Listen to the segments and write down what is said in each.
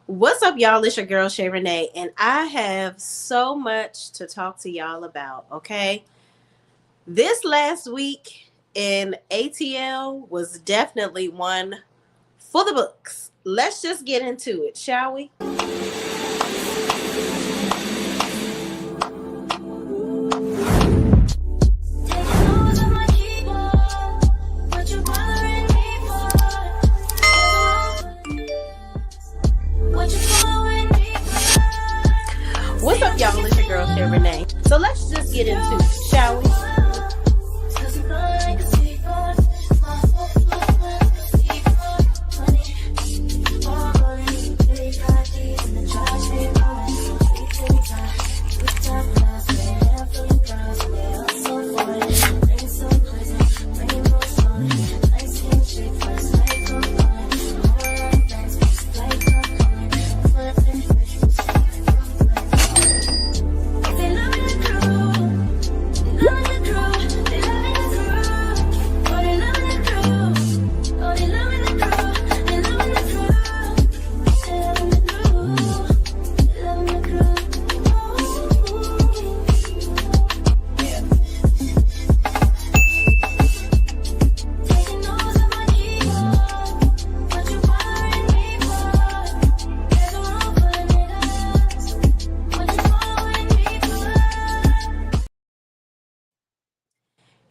What's up, y'all? It's your girl Shay Renee, and I have so much to talk to y'all about. Okay, this last week in ATL was definitely one for the books. Let's just get into it, shall we? What's up, y'all? It's your girl Shay Renee. So let's just get into it, shall we?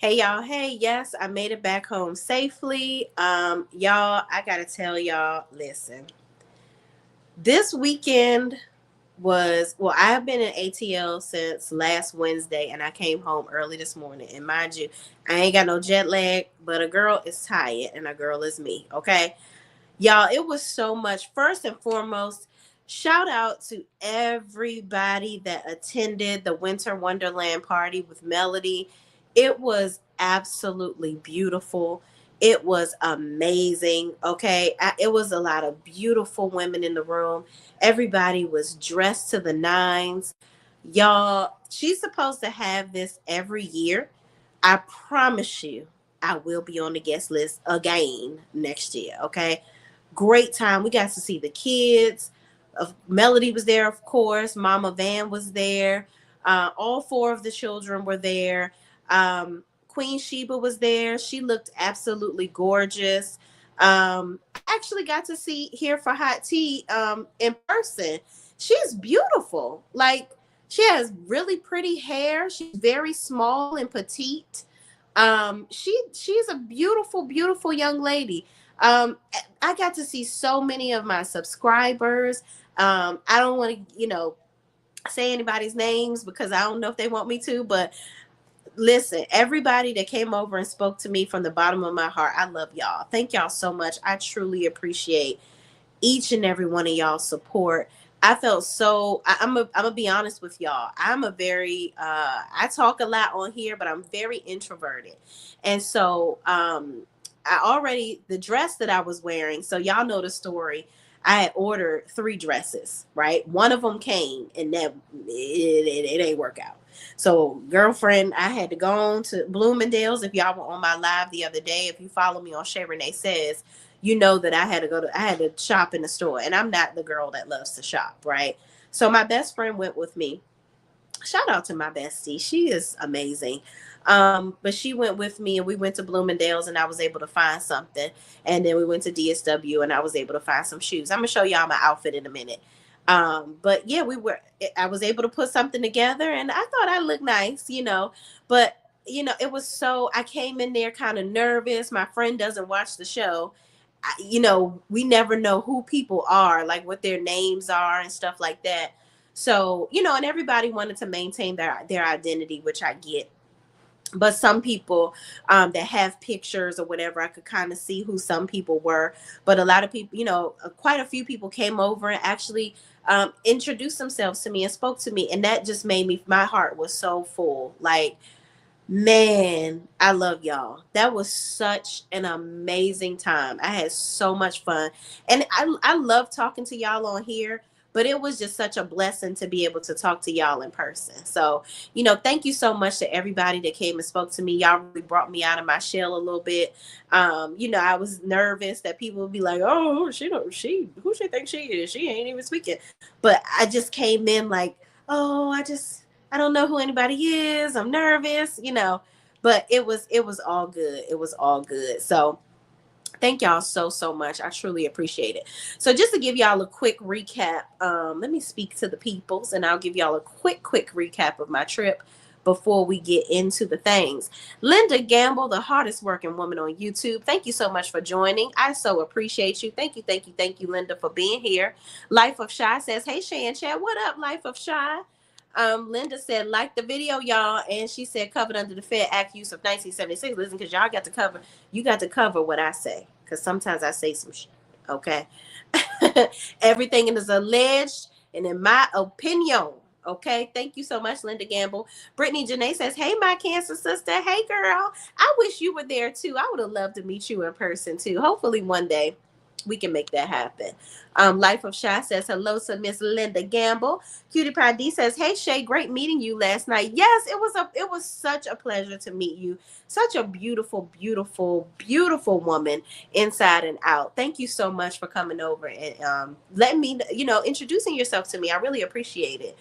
Hey y'all, hey, yes, I made it back home safely. Y'all, I gotta tell y'all, listen. This weekend was well, I've been in ATL since last Wednesday and I came home early this morning. And mind you, I ain't got no jet lag, but a girl is tired and a girl is me. Okay. Y'all, it was so much. First and foremost, shout out to everybody that attended the Winter Wonderland party with Melody. It was absolutely beautiful. It was amazing. Okay. It was a lot of beautiful women in the room. Everybody was dressed to the nines. Y'all, she's supposed to have this every year. I promise you, I will be on the guest list again next year. Okay. Great time. We got to see the kids. Melody was there, of course. Mama Van was there. All four of the children were there. Queen Sheba was there. She looked absolutely gorgeous. I actually got to see here for hot tea in person. She's beautiful. Like she has really pretty hair. She's very small and petite. She's a beautiful, beautiful young lady. I got to see so many of my subscribers. I don't want to, say anybody's names because I don't know if they want me to, but listen, everybody that came over and spoke to me from the bottom of my heart, I love y'all. Thank y'all so much. I truly appreciate each and every one of y'all support. I felt so I'm gonna be honest with y'all. I'm a very I talk a lot on here, but I'm very introverted. And so I already the dress that I was wearing, so y'all know the story. I had ordered 3 dresses, right? One of them came and that it ain't work out. So, girlfriend, I had to go on to Bloomingdale's. If y'all were on my live the other day, if you follow me on Shay Renee Says, you know that I had to shop in the store. And I'm not the girl that loves to shop, right? So my best friend went with me. Shout out to my bestie. She is amazing. But she went with me and we went to Bloomingdale's and I was able to find something. And then we went to DSW and I was able to find some shoes. I'm gonna show y'all my outfit in a minute. But yeah, I was able to put something together and I thought I looked nice, but it was I came in there kind of nervous. My friend doesn't watch the show. We never know who people are, like what their names are and stuff like that. So, and everybody wanted to maintain their identity, which I get. But some people that have pictures or whatever, I could kind of see who some people were. But a lot of people, quite a few people came over and actually introduced themselves to me and spoke to me. And that just made my heart was so full. Like, man, I love y'all. That was such an amazing time. I had so much fun. And I love talking to y'all on here. but it was just such a blessing to be able to talk to y'all in person. So, thank you so much to everybody that came and spoke to me. Y'all really brought me out of my shell a little bit. I was nervous that people would be like, "Oh, who she thinks she is? She ain't even speaking." But I just came in like, "Oh, I don't know who anybody is. I'm nervous. But it was all good. It was all good. So thank y'all so much. I truly appreciate it. So just to give y'all a quick recap, let me speak to the peoples and I'll give y'all a quick recap of my trip before we get into the things. Linda Gamble, the hardest working woman on YouTube. Thank you so much for joining. I so appreciate you. Thank you, Linda, for being here. Life of Shy says, "Hey, Shay and Chad, what up, Life of Shy?" Linda said, "Like the video, y'all," and she said, "Covered under the Fair Act use of 1976. Listen, because y'all got to cover. You got to cover what I say, because sometimes I say some shit. Okay, everything is alleged, and in my opinion." Okay, thank you so much, Linda Gamble. Brittany Janae says, "Hey, my cancer sister. Hey, girl. I wish you were there too. I would have loved to meet you in person too. Hopefully, one day we can make that happen." Life of Shy says, "Hello to Miss Linda Gamble." Cutie Pie D says, "Hey Shay, great meeting you last night." Yes, it was such a pleasure to meet you. Such a beautiful woman inside and out. Thank you so much for coming over and letting me, introducing yourself to me. I really appreciate it.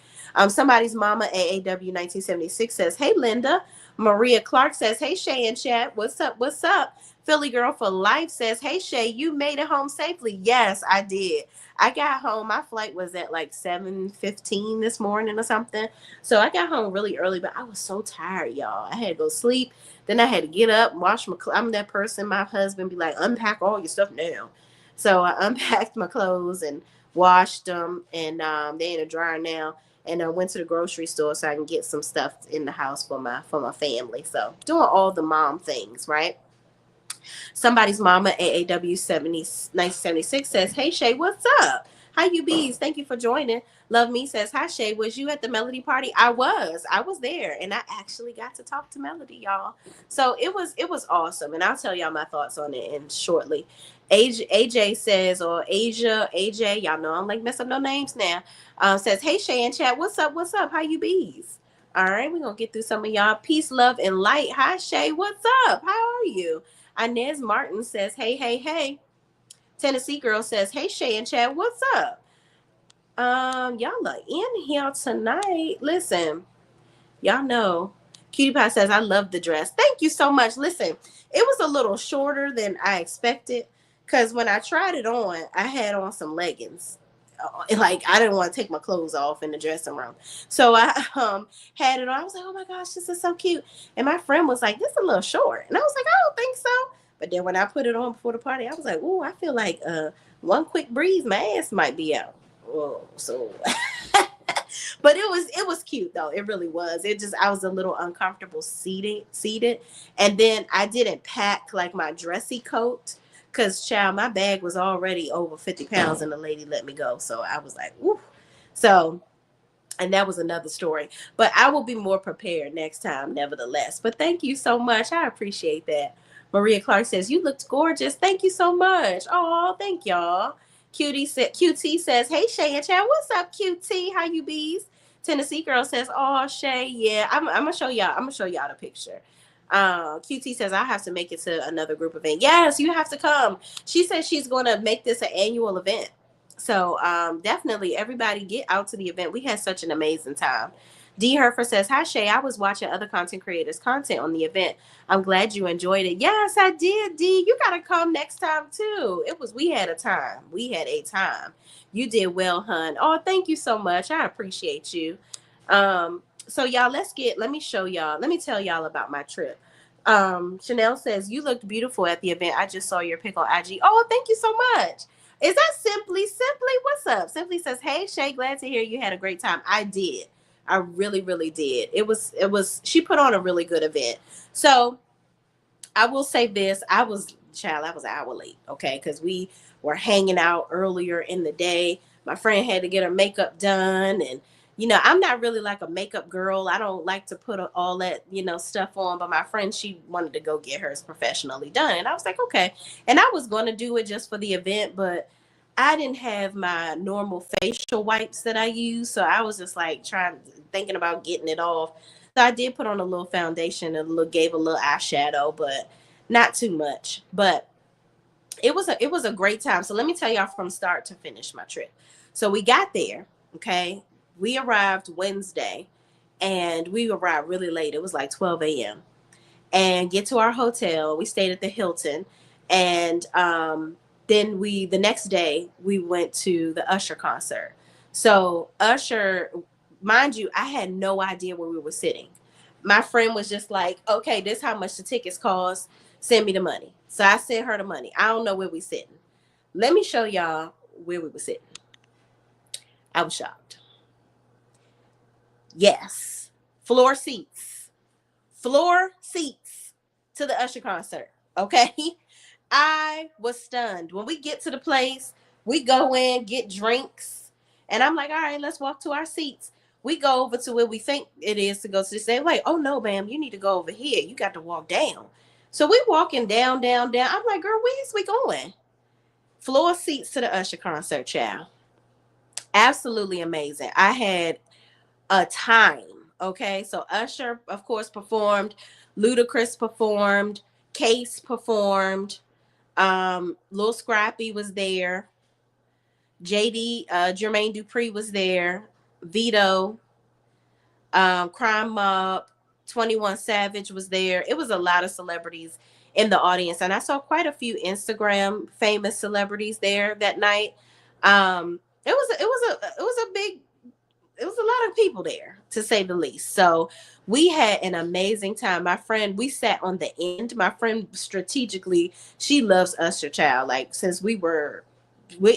Somebody's mama AAW 1976 says, "Hey Linda." Maria Clark says, "Hey Shay and Chat. What's up? What's up?" Philly Girl for Life says, "Hey Shay, you made it home safely." Yes, I did. I got home. My flight was at like 7:15 this morning or something. So I got home really early, but I was so tired, y'all. I had to go sleep. Then I had to get up, wash my clothes. I'm that person, my husband be like, "Unpack all your stuff now." So I unpacked my clothes and washed them, and they're in a dryer now. And I went to the grocery store so I can get some stuff in the house for my family. So doing all the mom things, right? Somebody's mama AAW 1976 says, "Hey Shay, what's up? How you bees? Thank you for joining." Love Me says, "Hi Shay, was you at the Melody party?" I was there, and I actually got to talk to Melody, y'all. So it was awesome, and I'll tell y'all my thoughts on it in shortly. AJ says, or AJ, y'all know I'm like mess up no names now. Says, "Hey Shay and Chat, what's up? What's up? How you bees?" All right, we're gonna get through some of y'all. Peace, love, and light. Hi Shay, what's up? How are you? Inez Martin says, "Hey, hey, hey." Tennessee Girl says, "Hey, Shay and Chad, what's up?" Y'all are in here tonight. Listen, y'all know. Cutie Pie says, "I love the dress." Thank you so much. Listen, it was a little shorter than I expected because when I tried it on, I had on some leggings. Like I didn't want to take my clothes off in the dressing room, so I had it on. I was like, "Oh my gosh, this is so cute!" And my friend was like, "This is a little short," and I was like, "I don't think so." But then when I put it on before the party, I was like, "Oh, I feel like one quick breeze, my ass might be out." Oh, so. But it was cute though. It really was. It just I was a little uncomfortable seated, and then I didn't pack like my dressy coat because child, my bag was already over 50 pounds, and the lady let me go. So I was like, "Woo!" So. And that was another story. But I will be more prepared next time, nevertheless. But thank you so much. I appreciate that. Maria Clark says, "You looked gorgeous. Thank you so much." Oh, thank y'all. QT says, "Hey Shay and Chad, what's up, QT? How you bees?" Tennessee Girl says, "Oh Shay, yeah, I'm gonna show y'all. I'm gonna show y'all the picture." QT says, "I have to make it to another group event." Yes, you have to come. She says she's gonna make this an annual event. So definitely everybody get out to the event. We had such an amazing time. D Herfer says, "Hi Shay, I was watching other content creators' content on the event. I'm glad you enjoyed it." Yes, I did, D. You gotta come next time too. We had a time. We had a time. You did well, hun. Oh, thank you so much. I appreciate you. So y'all, let me show y'all, let me tell y'all about my trip. Chanel says, "You looked beautiful at the event. I just saw your pic on IG." Oh, thank you so much. Is that Simply? What's up? Simply says, "Hey Shay, glad to hear you had a great time." I did. I really, really did. She put on a really good event. So I will say this. I was an hour late, okay, because we were hanging out earlier in the day. My friend had to get her makeup done, and I'm not really like a makeup girl. I don't like to put all that, stuff on, but my friend, she wanted to go get hers professionally done. And I was like, okay. And I was going to do it just for the event, but I didn't have my normal facial wipes that I use, so I was just like thinking about getting it off. So I did put on a little foundation and gave a little eyeshadow, but not too much. But it was a great time. So let me tell y'all from start to finish my trip. So we got there, okay? We arrived Wednesday, and we arrived really late. It was like 12 a.m. And get to our hotel. We stayed at the Hilton, and then the next day we went to the Usher concert. So Usher, mind you, I had no idea where we were sitting. My friend was just like, "Okay, this is how much the tickets cost. Send me the money." So I sent her the money. I don't know where we sitting. Let me show y'all where we were sitting. I was shocked. Yes, floor seats, floor seats to the Usher concert. Okay. I was stunned. When we get to the place, we go in, get drinks, and I'm like, all right, let's walk to our seats. We go over to where we think it is to go to the same way. Oh no, ma'am, you need to go over here. You got to walk down. So we walking down, down, down. I'm like, girl, where's we going? Floor seats to the Usher concert, child. Absolutely amazing. I had a time. Okay, so Usher, of course, performed. Ludacris performed. Case performed. Lil Scrappy was there. JD, Jermaine Dupri was there. Vito, Crime Mob, 21 Savage was there. It was a lot of celebrities in the audience, and I saw quite a few Instagram famous celebrities there that night. It was a lot of people there, to say the least. So we had an amazing time. My friend, we sat on the end. My friend strategically, she loves Usher, child. Like since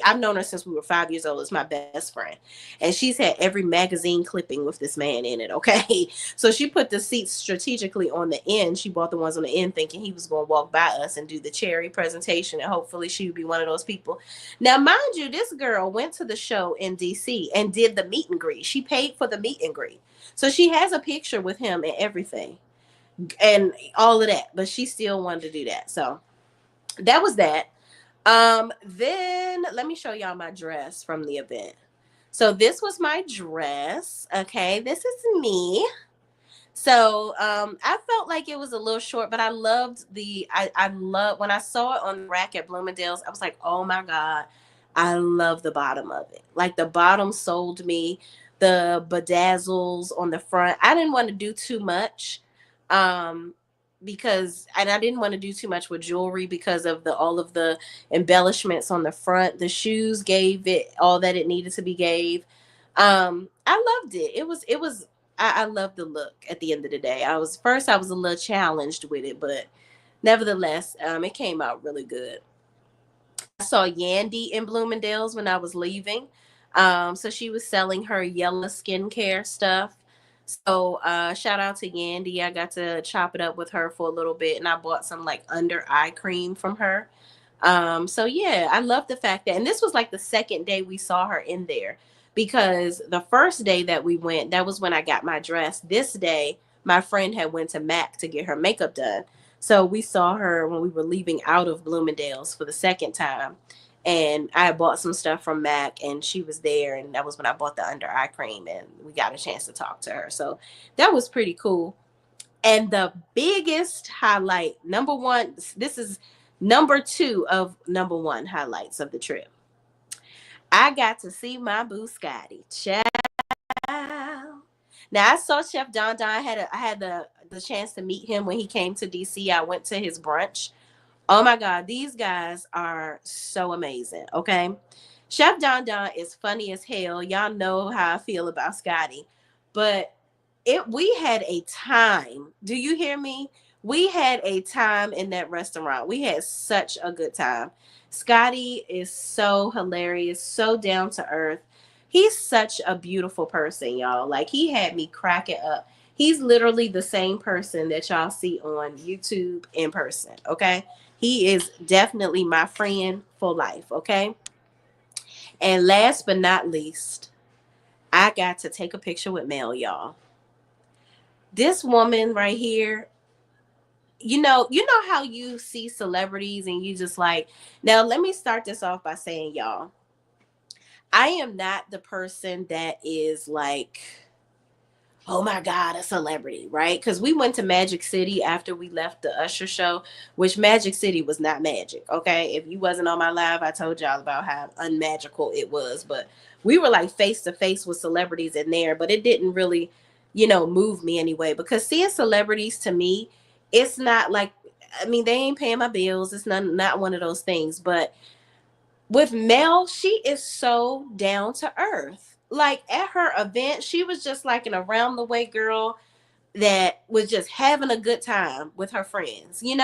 I've known her since we were 5 years old. It's my best friend, and she's had every magazine clipping with this man in it. Okay, so she put the seats strategically on the end. She bought the ones on the end, thinking he was going to walk by us and do the cherry presentation, and hopefully she would be one of those people. Now, mind you, this girl went to the show in DC and did the meet and greet. She paid for the meet and greet, so she has a picture with him and everything, and all of that. But she still wanted to do that. So that was that. Then let me show y'all my dress from the event. So this was my dress. Okay, this is me. So I felt like it was a little short, but I loved I love when I saw it on the rack at Bloomingdale's, I was like, oh my God, I love the bottom of it. Like the bottom sold me, the bedazzles on the front. I didn't want to do too much. Um and I didn't want to do too much with jewelry because of the all of the embellishments on the front. The shoes gave it all that it needed to be gave. I loved it. I loved the look at the end of the day. I was a little challenged with it, but nevertheless, it came out really good. I saw Yandy in Bloomingdale's when I was leaving. So she was selling her yellow skincare stuff. So shout out to Yandy. I got to chop it up with her for a little bit, and I bought some like under eye cream from her. So yeah, I love the fact that, and this was like the second day we saw her in there, because the first day that we went, that was when I got my dress. This day, my friend had went to MAC to get her makeup done. So we saw her when we were leaving out of Bloomingdale's for the second time. And I bought some stuff from MAC, and she was there. And that was when I bought the under eye cream, and we got a chance to talk to her. So that was pretty cool. And the biggest highlight, number one, this is number two of number one highlights of the trip. I got to see my boo Scotty. Ciao. Now I saw Chef Don Don. I had the chance to meet him when he came to DC. I went to his brunch. Oh my God, these guys are so amazing. Okay. Chef Don Don is funny as hell. Y'all know how I feel about Scotty. But we had a time. Do you hear me? We had a time in that restaurant. We had such a good time. Scotty is so hilarious, so down to earth. He's such a beautiful person, y'all. Like he had me cracking up. He's literally the same person that y'all see on YouTube in person, okay? He is definitely my friend for life, okay? And last but not least, I got to take a picture with Mel, y'all. This woman right here, you know how you see celebrities and you just like, now let me start this off by saying, y'all, I am not the person that is like, oh my God, a celebrity, right? Because we went to Magic City after we left the Usher show, which Magic City was not magic. Okay. If you wasn't on my live, I told y'all about how unmagical it was. But we were like face to face with celebrities in there, but it didn't really, move me anyway. Because seeing celebrities to me, it's not like, I mean, they ain't paying my bills. It's not one of those things. But with Mel, she is so down to earth. Like at her event, she was just like an around the way girl that was just having a good time with her friends. And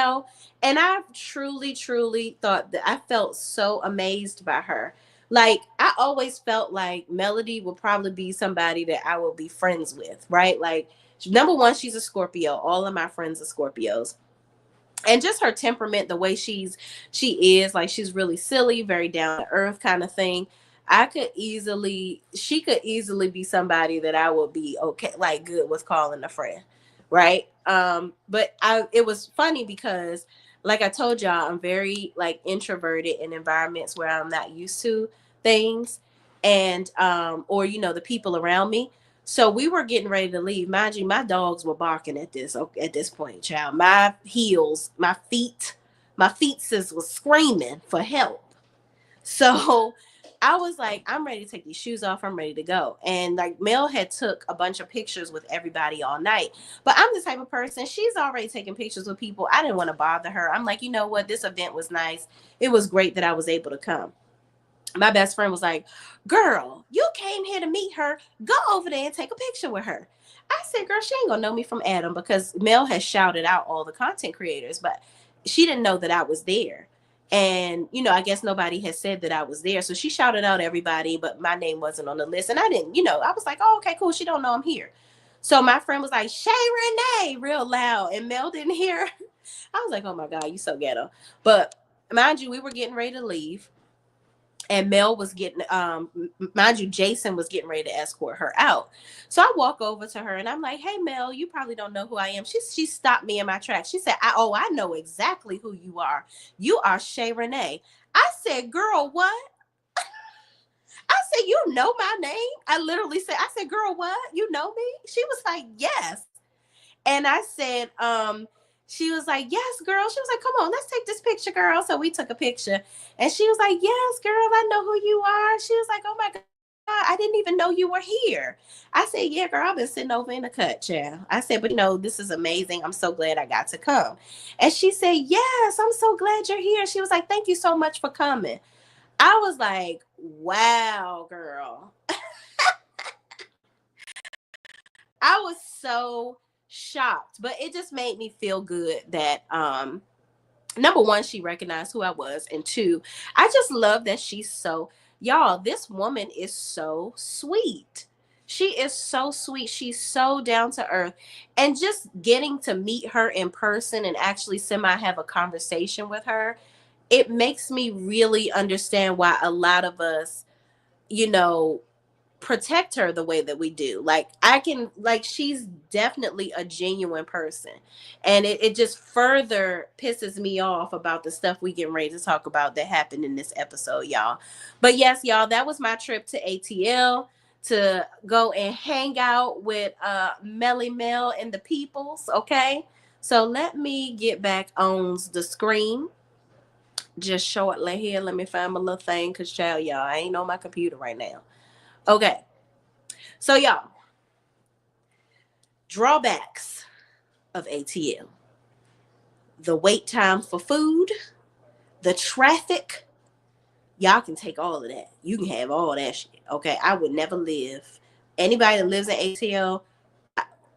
I truly, truly thought that I felt so amazed by her. Like I always felt like Melody would probably be somebody that I would be friends with, right? Like number one, she's a Scorpio. All of my friends are Scorpios, and just her temperament, the way she is, like she's really silly, very down to earth kind of thing. She could easily be somebody that I would be okay, like good with calling a friend, right? But it was funny because, like I told y'all, I'm very like introverted in environments where I'm not used to things, and or the people around me. So we were getting ready to leave. Mind you, my dogs were barking at this point, child. My feet was screaming for help. So I was like, I'm ready to take these shoes off. I'm ready to go. And like Mel had took a bunch of pictures with everybody all night. But I'm the type of person, she's already taking pictures with people. I didn't want to bother her. I'm like, you know what? This event was nice. It was great that I was able to come. My best friend was like, girl, you came here to meet her. Go over there and take a picture with her. I said, girl, she ain't gonna know me from Adam, because Mel has shouted out all the content creators, but she didn't know that I was there. And, I guess nobody has said that I was there. So she shouted out everybody, but my name wasn't on the list. And I didn't, I was like, oh, okay, cool. She don't know I'm here. So my friend was like, Shay Renee, real loud. And Mel didn't hear. I was like, oh my God, you so ghetto. But mind you, we were getting ready to leave, and Mel was getting mind you, Jason was getting ready to escort her out. So I walk over to her and I'm like, hey Mel, you probably don't know who I am. She stopped me in my tracks. She said, I know exactly who you are. You are Shay Renee. I said, girl, what? I said, you know my name? I said, girl, what? You know me? She was like, yes. And I said, she was like, yes, girl. She was like, come on, let's take this picture, girl. So we took a picture, and she was like, yes, girl, I know who you are. She was like, oh my God, I didn't even know you were here. I said, yeah, girl, I've been sitting over in the cut chair. I said, but this is amazing. I'm so glad I got to come. And she said, yes, I'm so glad you're here. She was like, thank you so much for coming. I was like, wow, girl. I was so shocked, but it just made me feel good that number one, she recognized who I was, and two, I just love that she's so, y'all, this woman is so sweet. She is so sweet. She's so down to earth. And just getting to meet her in person and actually semi have a conversation with her, it makes me really understand why a lot of us, you know, protect her the way that we do. She's definitely a genuine person. And it just further pisses me off about the stuff we get ready to talk about that happened in this episode, y'all. But yes, y'all, that was my trip to ATL to go and hang out with Melly Mel and the peoples. Okay. So let me get back on the screen. Just shortly here. Let me find my little thing, because child, y'all, I ain't on my computer right now. Okay. So, y'all, drawbacks of ATL: the wait time for food, the traffic. Y'all can take all of that. You can have all that shit. Okay. I would never live. Anybody that lives in ATL,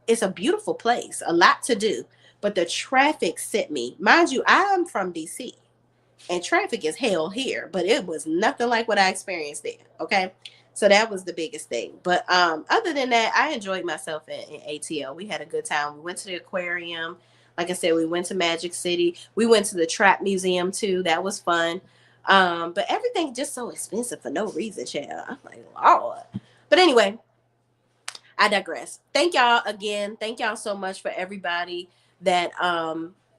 it's a beautiful place, a lot to do. But the traffic set me. Mind you, I'm from DC, and traffic is hell here, but it was nothing like what I experienced there. Okay. So that was the biggest thing. But other than that, I enjoyed myself in ATL. We had a good time. We went to the aquarium. Like I said, we went to Magic City. We went to the Trap Museum too. That was fun. But everything just so expensive for no reason, child. I'm like, Lord. But anyway, I digress. Thank y'all again. Thank y'all so much for everybody that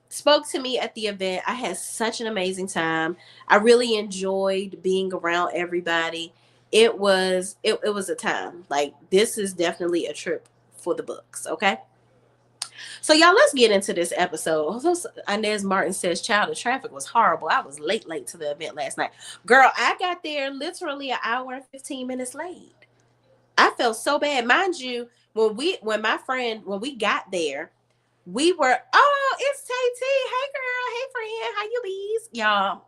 spoke to me at the event. I had such an amazing time. I really enjoyed being around everybody. it was a time. Like, this is definitely a trip for the books. Okay. So y'all, let's get into this episode. Inez Martin says, "Child, the traffic was horrible. I was late to the event last night. Girl, I got there literally an hour and 15 minutes late. I felt so bad. Mind you, when we got there, we were, oh, it's Tay T. Hey girl, hey friend, how you bees? Y'all,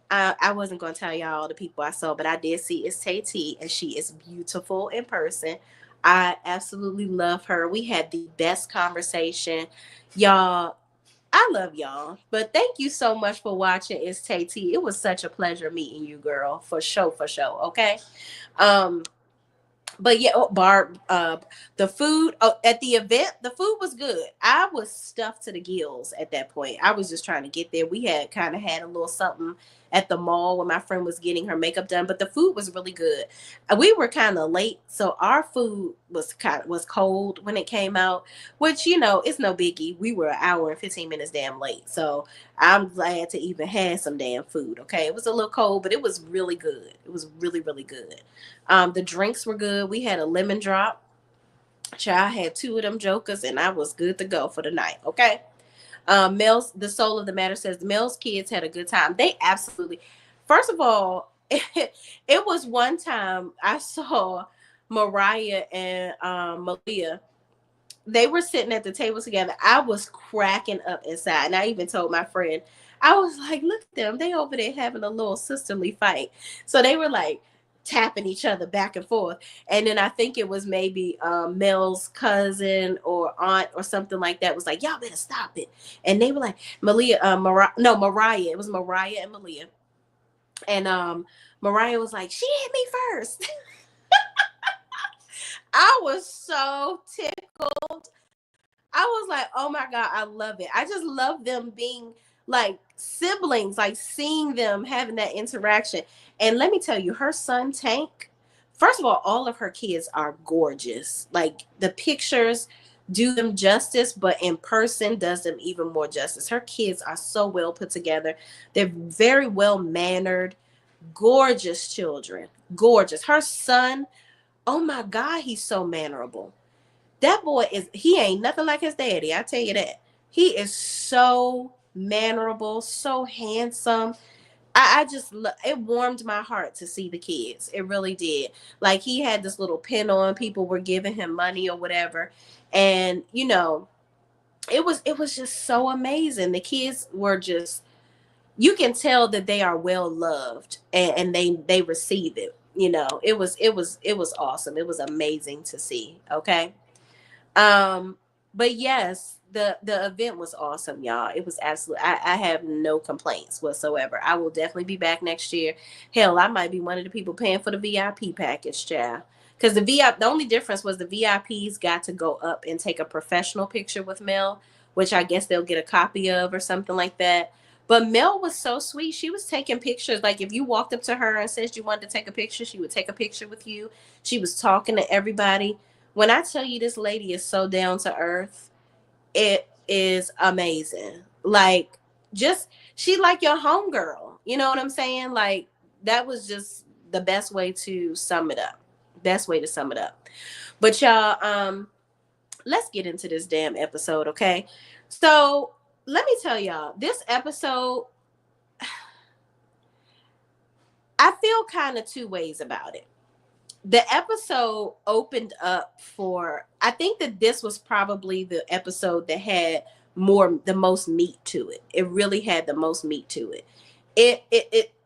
I wasn't gonna tell y'all the people I saw, but I did see it's Tay T, and she is beautiful in person. I absolutely love her. We had the best conversation. Y'all, I love y'all. But thank you so much for watching. It's Tay T. It was such a pleasure meeting you, girl. For sure, for sure. Okay. Um, but yeah, oh, Barb, the food at the event, the food was good. I was stuffed to the gills at that point. I was just trying to get there. We had kind of had a little something at the mall when my friend was getting her makeup done, but the food was really good. We were kind of late, so our food was cold when it came out, which, it's no biggie. We were an hour and 15 minutes damn late, so I'm glad to even have some damn food. Okay, it was a little cold, but it was really good. It was really, really good. The drinks were good. We had a lemon drop. Child had two of them jokers, and I was good to go for the night. Okay. Mel's the soul of the matter says Mel's kids had a good time. They absolutely. First of all, it was one time I saw Mariah and Malia. They were sitting at the table together. I was cracking up inside, and I even told my friend, I was like, "Look at them! They over there having a little sisterly fight." So they were like tapping each other back and forth, and then I think it was maybe Mel's cousin or aunt or something like that was like, "Y'all better stop it," and they were like, Mariah. It was Mariah and Malia, and Mariah was like, "She hit me first." I was so tickled. I was like, oh my God, I love it. I just love them being like siblings, like seeing them having that interaction. And let me tell you, her son, Tank, first of all of her kids are gorgeous. Like, the pictures do them justice, but in person does them even more justice. Her kids are so well put together. They're very well mannered, gorgeous children. Gorgeous. Her son, oh my God, he's so mannerable. That boy he ain't nothing like his daddy. I tell you that. He is so mannerable, so handsome. I just, it warmed my heart to see the kids. It really did. Like, he had this little pin on, people were giving him money or whatever. And, it was just so amazing. The kids were just, you can tell that they are well loved, and they receive it. It was awesome. It was amazing to see. Okay. Um, but yes, the event was awesome, y'all. It was absolutely. I have no complaints whatsoever. I will definitely be back next year. Hell, I might be one of the people paying for the VIP package, child. Because the only difference was the VIPs got to go up and take a professional picture with Mel, which I guess they'll get a copy of or something like that. But Mel was so sweet. She was taking pictures. Like, if you walked up to her and said you wanted to take a picture, she would take a picture with you. She was talking to everybody. When I tell you, this lady is so down to earth, it is amazing. Like, just, she like your homegirl. You know what I'm saying? Like, that was just the best way to sum it up. Best way to sum it up. But y'all, let's get into this damn episode, okay? So let me tell y'all, this episode, I feel kind of two ways about it. The episode opened up for, I think that this was probably the episode that had the most meat to it. It really had the most meat to it.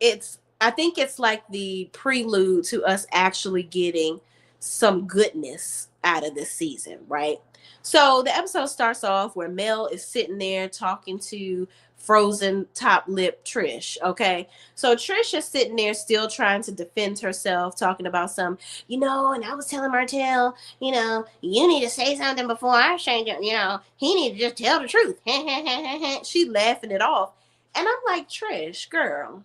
It's I think it's like the prelude to us actually getting some goodness out of this season, right? So the episode starts off where Mel is sitting there talking to frozen top lip Trish. Okay. So Trish is sitting there still trying to defend herself, talking about and I was telling Martell, you need to say something before I change it. He need to just tell the truth. She laughing it off. And I'm like, Trish, girl,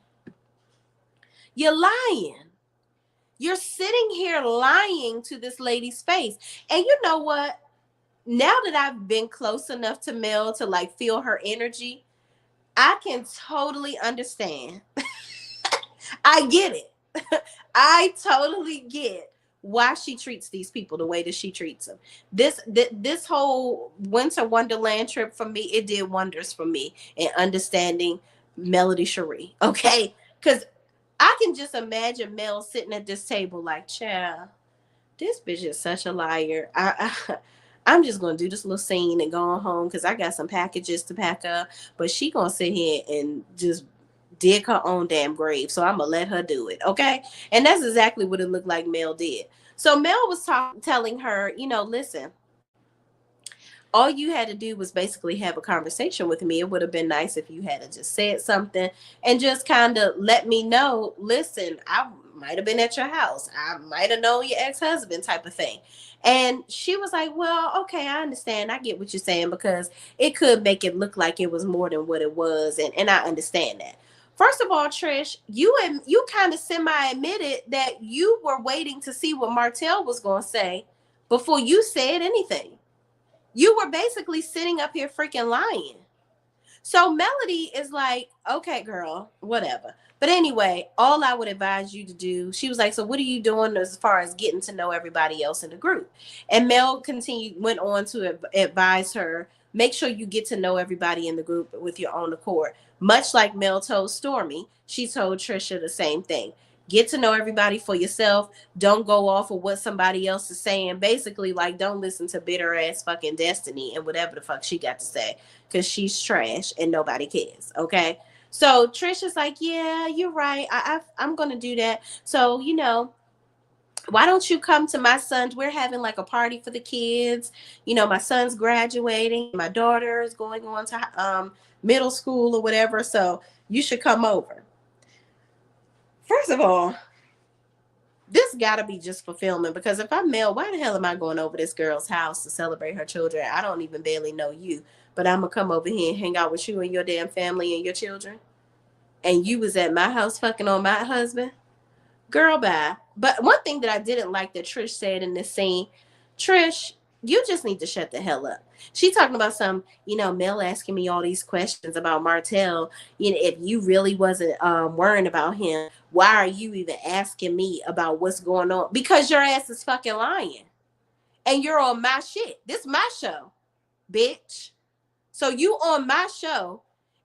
you're lying. You're sitting here lying to this lady's face. And you know what? Now that I've been close enough to Mel to like feel her energy, I can totally understand. I get it. I totally get why she treats these people the way that she treats them. This whole winter wonderland trip for me, it did wonders for me in understanding Melody Cherie. Okay, because I can just imagine Mel sitting at this table like, child, this bitch is such a liar. I'm just gonna do this little scene and go on home because I got some packages to pack up. But she gonna sit here and just dig her own damn grave. So I'm gonna let her do it, okay? And that's exactly what it looked like Mel did. So Mel was telling her, listen, all you had to do was basically have a conversation with me. It would have been nice if you had to just said something and just kind of let me know, listen, I might have been at your house. I might have known your ex-husband type of thing. And she was like, well, okay, I understand. I get what you're saying because it could make it look like it was more than what it was. And I understand that. First of all, Trish, you kind of semi-admitted that you were waiting to see what Martell was going to say before you said anything. You were basically sitting up here freaking lying. So Melody is like, okay, girl, whatever. But anyway, all I would advise you to do, she was like, so what are you doing as far as getting to know everybody else in the group? And Mel went on to advise her, make sure you get to know everybody in the group with your own accord. Much like Mel told Stormy, she told Trisha the same thing. Get to know everybody for yourself. Don't go off of what somebody else is saying. Basically, like, don't listen to bitter ass fucking Destiny and whatever the fuck she got to say, because she's trash and nobody cares. Okay. So Trisha's like, yeah, you're right. I'm going to do that. So, why don't you come to my son's? We're having like a party for the kids. My son's graduating. My daughter is going on to middle school or whatever. So you should come over. First of all, this gotta be just fulfillment, because if I'm Mel, why the hell am I going over this girl's house to celebrate her children? I don't even barely know you, but I'm gonna come over here and hang out with you and your damn family and your children. And you was at my house fucking on my husband? Girl, bye. But one thing that I didn't like that Trish said in this scene, Trish, you just need to shut the hell up. She talking about Mel asking me all these questions about Martell. If you really wasn't worrying about him, why are you even asking me about what's going on? Because your ass is fucking lying. And you're on my shit. This is my show, bitch. So you on my show,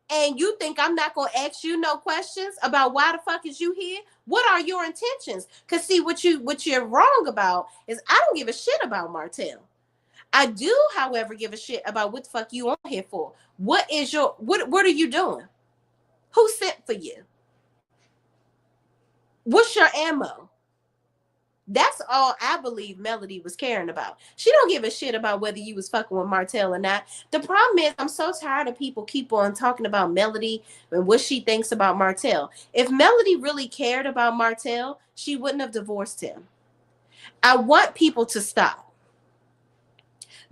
and you think I'm not going to ask you no questions about why the fuck is you here? What are your intentions? Because see, what you're wrong about is I don't give a shit about Martell. I do, however, give a shit about what the fuck you on here for. What are you doing? Who sent for you? What's your ammo? That's all I believe Melody was caring about. She don't give a shit about whether you was fucking with Martell or not. The problem is I'm so tired of people keep on talking about Melody and what she thinks about Martell. If Melody really cared about Martell, she wouldn't have divorced him. I want people to stop.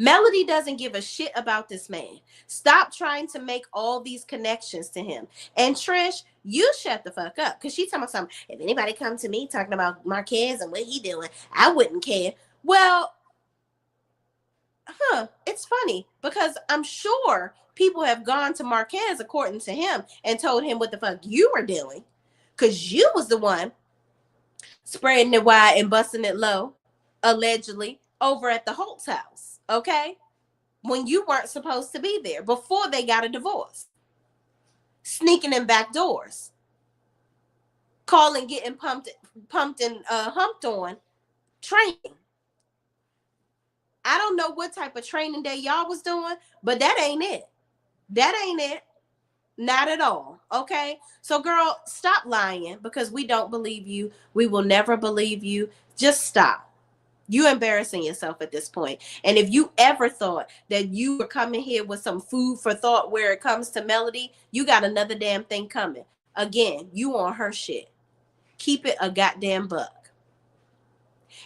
Melody doesn't give a shit about this man. Stop trying to make all these connections to him. And Trish, you shut the fuck up. Because she's talking about something. If anybody come to me talking about Marquez and what he doing, I wouldn't care. Well, it's funny. Because I'm sure people have gone to Marquez, according to him, and told him what the fuck you were doing. Because you was the one spreading it wide and busting it low, allegedly, over at the Holt's house. Okay, when you weren't supposed to be there, before they got a divorce, sneaking in back doors, calling, getting pumped and humped on, training. I don't know what type of training that y'all was doing, but that ain't it. That ain't it. Not at all. Okay, so girl, stop lying, because we don't believe you. We will never believe you. Just stop. You embarrassing yourself at this point. And if you ever thought that you were coming here with some food for thought where it comes to Melody, you got another damn thing coming. Again, you on her shit. Keep it a goddamn buck.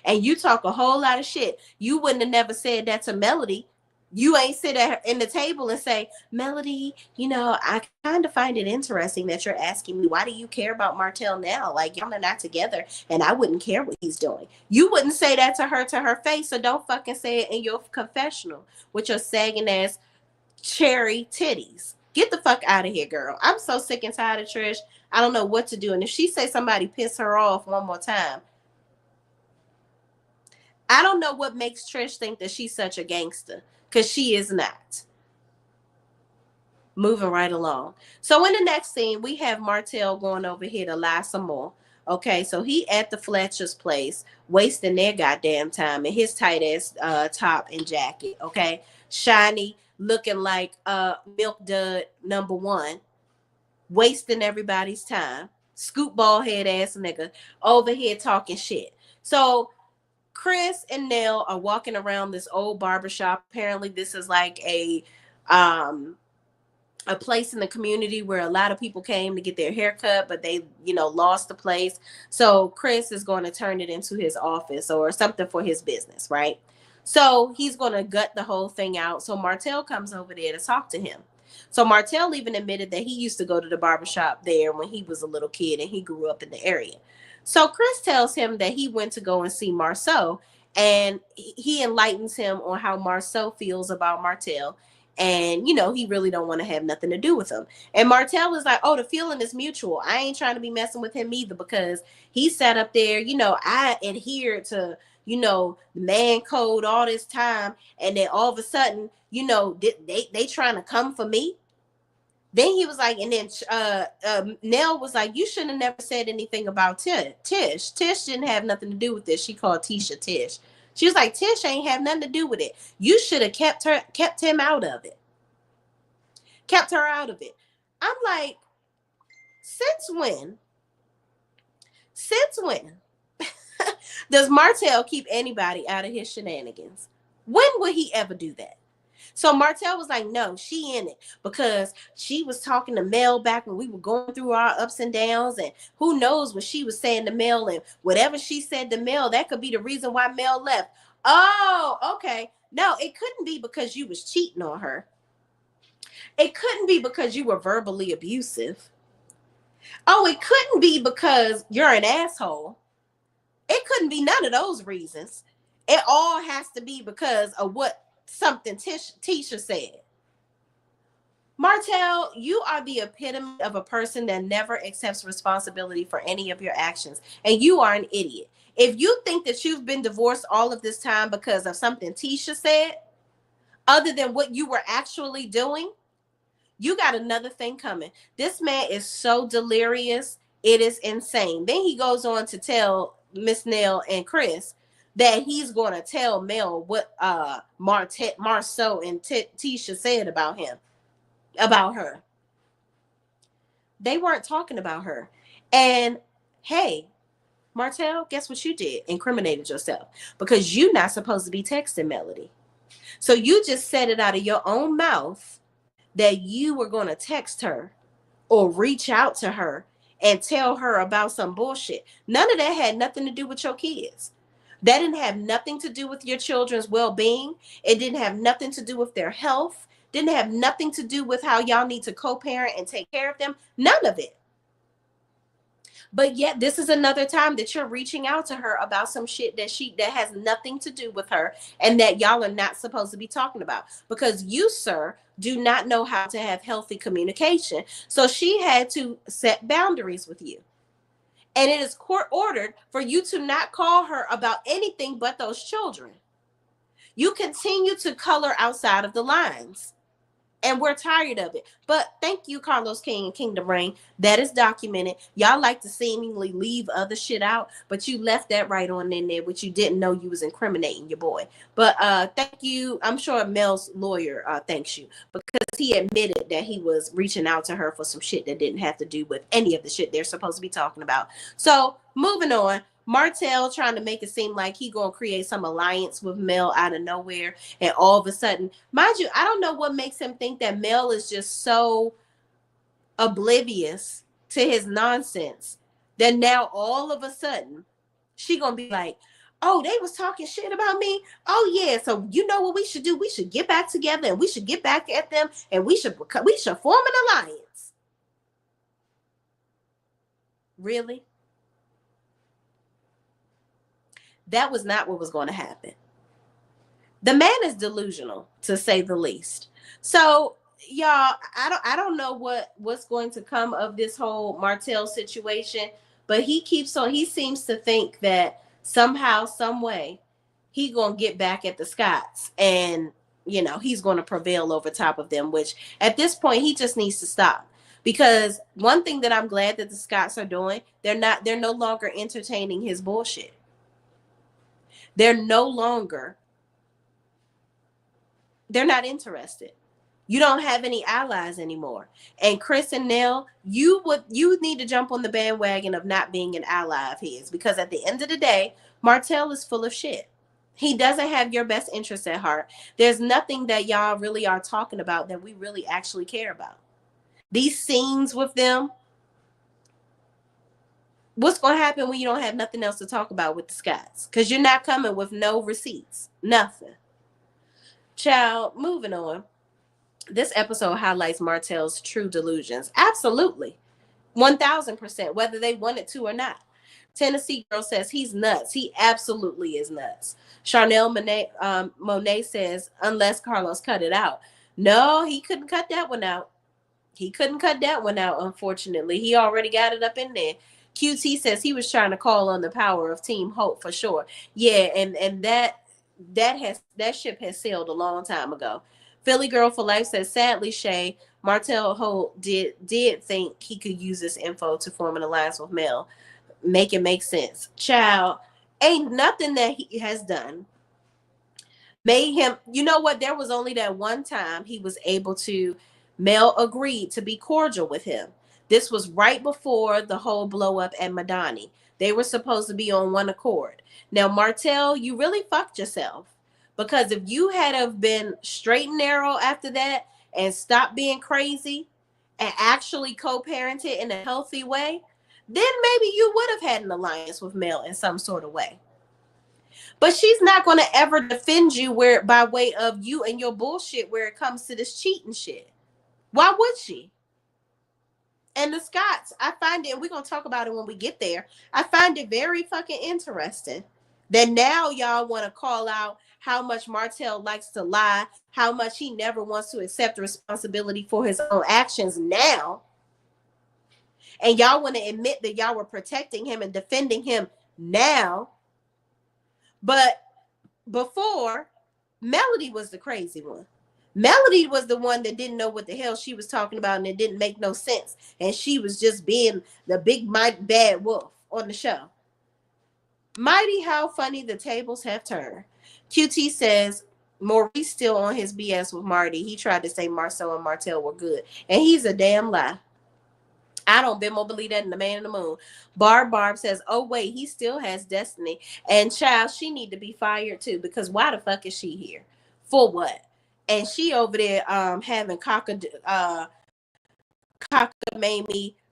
And you talk a whole lot of shit. You wouldn't have never said that to Melody. You ain't sit at in the table and say, Melody, I kind of find it interesting that you're asking me, why do you care about Martell now? Like, y'all are not together, and I wouldn't care what he's doing. You wouldn't say that to her face, so don't fucking say it in your confessional with your sagging ass cherry titties. Get the fuck out of here, girl. I'm so sick and tired of Trish. I don't know what to do. And if she say somebody piss her off one more time, I don't know what makes Trish think that she's such a gangster, because she is not. Moving right along. So in the next scene, we have Martell going over here to lie some more. Okay, so he at the Fletcher's place, wasting their goddamn time in his tight ass top and jacket. Okay, shiny, looking like Milk Dud #1, wasting everybody's time. Scoop ball head ass nigga over here talking shit. So Chris and Nell are walking around this old barbershop. Apparently, this is like um a place in the community where a lot of people came to get their hair cut, but they, lost the place. So Chris is going to turn it into his office or something for his business, right? So he's going to gut the whole thing out. So Martell comes over there to talk to him. So Martell even admitted that he used to go to the barbershop there when he was a little kid and he grew up in the area. So Chris tells him that he went to go and see Marceau, and he enlightens him on how Marceau feels about Martell, and he really don't want to have nothing to do with him. And Martell is like, oh, the feeling is mutual. I ain't trying to be messing with him either, because he sat up there, I adhered to the man code all this time, and then all of a sudden, they trying to come for me. Then he was like, and then Nell was like, you shouldn't have never said anything about Tish. Tish didn't have nothing to do with this. She called Tisha Tish. She was like, Tish ain't have nothing to do with it. You should have kept him out of it. Kept her out of it. I'm like, since when? Since when does Martell keep anybody out of his shenanigans? When would he ever do that? So Martell was like, no, she in it, because she was talking to Mel back when we were going through our ups and downs, and who knows what she was saying to Mel, and whatever she said to Mel, that could be the reason why Mel left. Oh, okay. No, it couldn't be because you was cheating on her. It couldn't be because you were verbally abusive. Oh, it couldn't be because you're an asshole. It couldn't be none of those reasons. It all has to be because of what something Tisha said. Martell, you are the epitome of a person that never accepts responsibility for any of your actions, and you are an idiot. If you think that you've been divorced all of this time because of something Tisha said, other than what you were actually doing, you got another thing coming. This man is so delirious. It is insane. Then he goes on to tell Miss Nell and Chris that he's going to tell Mel what Marceau and Tisha said about her. They weren't talking about her. And hey, Martell, guess what you did? Incriminated yourself, because you're not supposed to be texting Melody. So you just said it out of your own mouth that you were going to text her or reach out to her and tell her about some bullshit. None of that had nothing to do with your kids. That didn't have nothing to do with your children's well-being. It didn't have nothing to do with their health. Didn't have nothing to do with how y'all need to co-parent and take care of them. None of it. But yet this is another time that you're reaching out to her about some shit that has nothing to do with her, and that y'all are not supposed to be talking about, because you, sir, do not know how to have healthy communication. So she had to set boundaries with you. And it is court ordered for you to not call her about anything but those children. You continue to color outside of the lines, and we're tired of it. But thank you, Carlos King and Kingdom Reign. That is documented. Y'all like to seemingly leave other shit out, but you left that right on in there, which you didn't know you was incriminating your boy. But thank you. I'm sure Mel's lawyer thanks you, because he admitted that he was reaching out to her for some shit that didn't have to do with any of the shit they're supposed to be talking about. So moving on. Martell trying to make it seem like he gonna create some alliance with Mel out of nowhere, and all of a sudden, mind you, I don't know what makes him think that Mel is just so oblivious to his nonsense that now all of a sudden she gonna be like, oh, they was talking shit about me. Oh yeah, so you know what we should do? We should get back together, and we should get back at them, and we should form an alliance. Really? That was not what was going to happen. The man is delusional, to say the least. So y'all, I don't know what's going to come of this whole Martell situation, but he seems to think that somehow, some way, he gonna get back at the Scots, and he's gonna prevail over top of them, which at this point he just needs to stop. Because one thing that I'm glad that the Scots are doing, they're no longer entertaining his bullshit. They're no longer, they're not interested. You don't have any allies anymore. And Chris and Nell, you need to jump on the bandwagon of not being an ally of his, because at the end of the day, Martell is full of shit. He doesn't have your best interests at heart. There's nothing that y'all really are talking about that we really actually care about. These scenes with them, what's going to happen when you don't have nothing else to talk about with the Scots? Because you're not coming with no receipts. Nothing. Child, moving on. This episode highlights Martell's true delusions. Absolutely. 1000%, whether they wanted to or not. Tennessee Girl says he's nuts. He absolutely is nuts. Charnel Monet says, unless Carlos cut it out. No, he couldn't cut that one out. He couldn't cut that one out, unfortunately. He already got it up in there. QT says he was trying to call on the power of Team Hope for sure. Yeah, and that ship has sailed a long time ago. Philly Girl for Life says, sadly, Shay, Martell Holt did think he could use this info to form an alliance with Mel. Make it make sense. Child, ain't nothing that he has done made him, you know what? There was only that one time he was able to, Mel agreed to be cordial with him. This was right before the whole blow up at Madani. They were supposed to be on one accord. Now, Martell, you really fucked yourself, because if you had have been straight and narrow after that and stopped being crazy and actually co-parented in a healthy way, then maybe you would have had an alliance with Mel in some sort of way. But she's not going to ever defend you by way of you and your bullshit where it comes to this cheating shit. Why would she? And the Scots, I find it, and we're going to talk about it when we get there, I find it very fucking interesting that now y'all want to call out how much Martell likes to lie, how much he never wants to accept responsibility for his own actions now. And y'all want to admit that y'all were protecting him and defending him now. But before, Melody was the crazy one. Melody was the one that didn't know what the hell she was talking about, and it didn't make no sense. And she was just being the big, mighty, bad wolf on the show. Mighty how funny the tables have turned. QT says, Maurice still on his BS with Marty. He tried to say Marcel and Martell were good. And he's a damn lie. I don't been more believe that in the Man in the Moon. Barb says, oh, wait, he still has Destiny. And child, she need to be fired too, because why the fuck is she here? For what? And she over there having cockamamie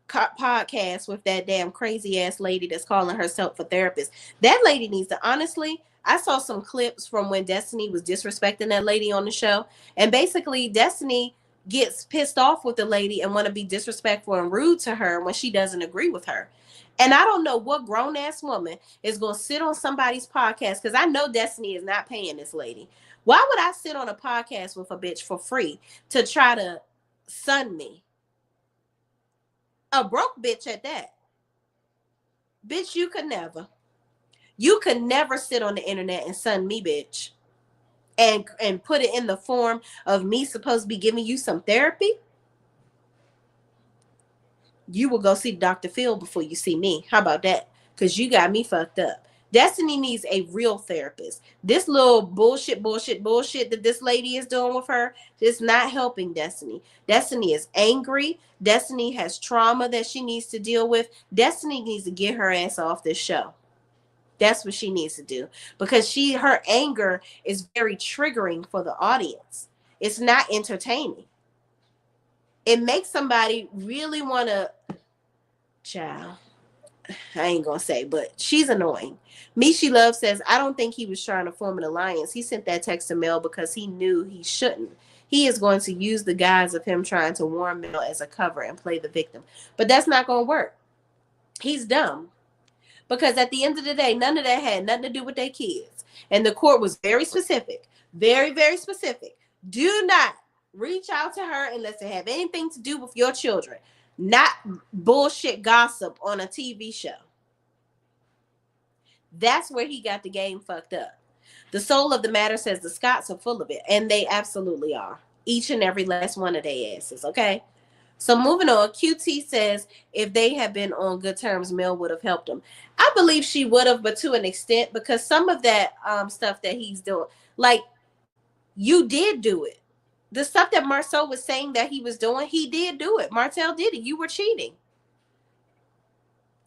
podcast with that damn crazy ass lady that's calling herself a therapist. That lady needs to, honestly, I saw some clips from when Destiny was disrespecting that lady on the show. And basically Destiny gets pissed off with the lady and want to be disrespectful and rude to her when she doesn't agree with her. And I don't know what grown-ass woman is going to sit on somebody's podcast, because I know Destiny is not paying this lady. Why would I sit on a podcast with a bitch for free to try to sun me? A broke bitch at that. Bitch, you could never. You could never sit on the internet and sun me, bitch. And put it in the form of me supposed to be giving you some therapy. You will go see Dr. Phil before you see me. How about that? Because you got me fucked up. Destiny needs a real therapist. This little bullshit that this lady is doing with her is not helping Destiny. Destiny is angry. Destiny has trauma that she needs to deal with. Destiny needs to get her ass off this show. That's what she needs to do, because her anger is very triggering for the audience. It's not entertaining. It makes somebody really want to, child, I ain't going to say, but she's annoying. Mishi Love says, I don't think he was trying to form an alliance. He sent that text to Mel because he knew he shouldn't. He is going to use the guise of him trying to warn Mel as a cover and play the victim. But that's not going to work. He's dumb. Because at the end of the day, none of that had nothing to do with their kids. And the court was very specific. Very, very specific. Do not Reach out to her unless it have anything to do with your children. Not bullshit gossip on a TV show. That's where he got the game fucked up. The soul of the matter says the Scots are full of it, and they absolutely are. Each and every last one of their asses, okay? So moving on, QT says if they had been on good terms, Mel would have helped him. I believe she would have, but to an extent, because some of that stuff that he's doing, like, you did do it. The stuff that Marceau was saying that he was doing, he did do it. Martell did it. You were cheating.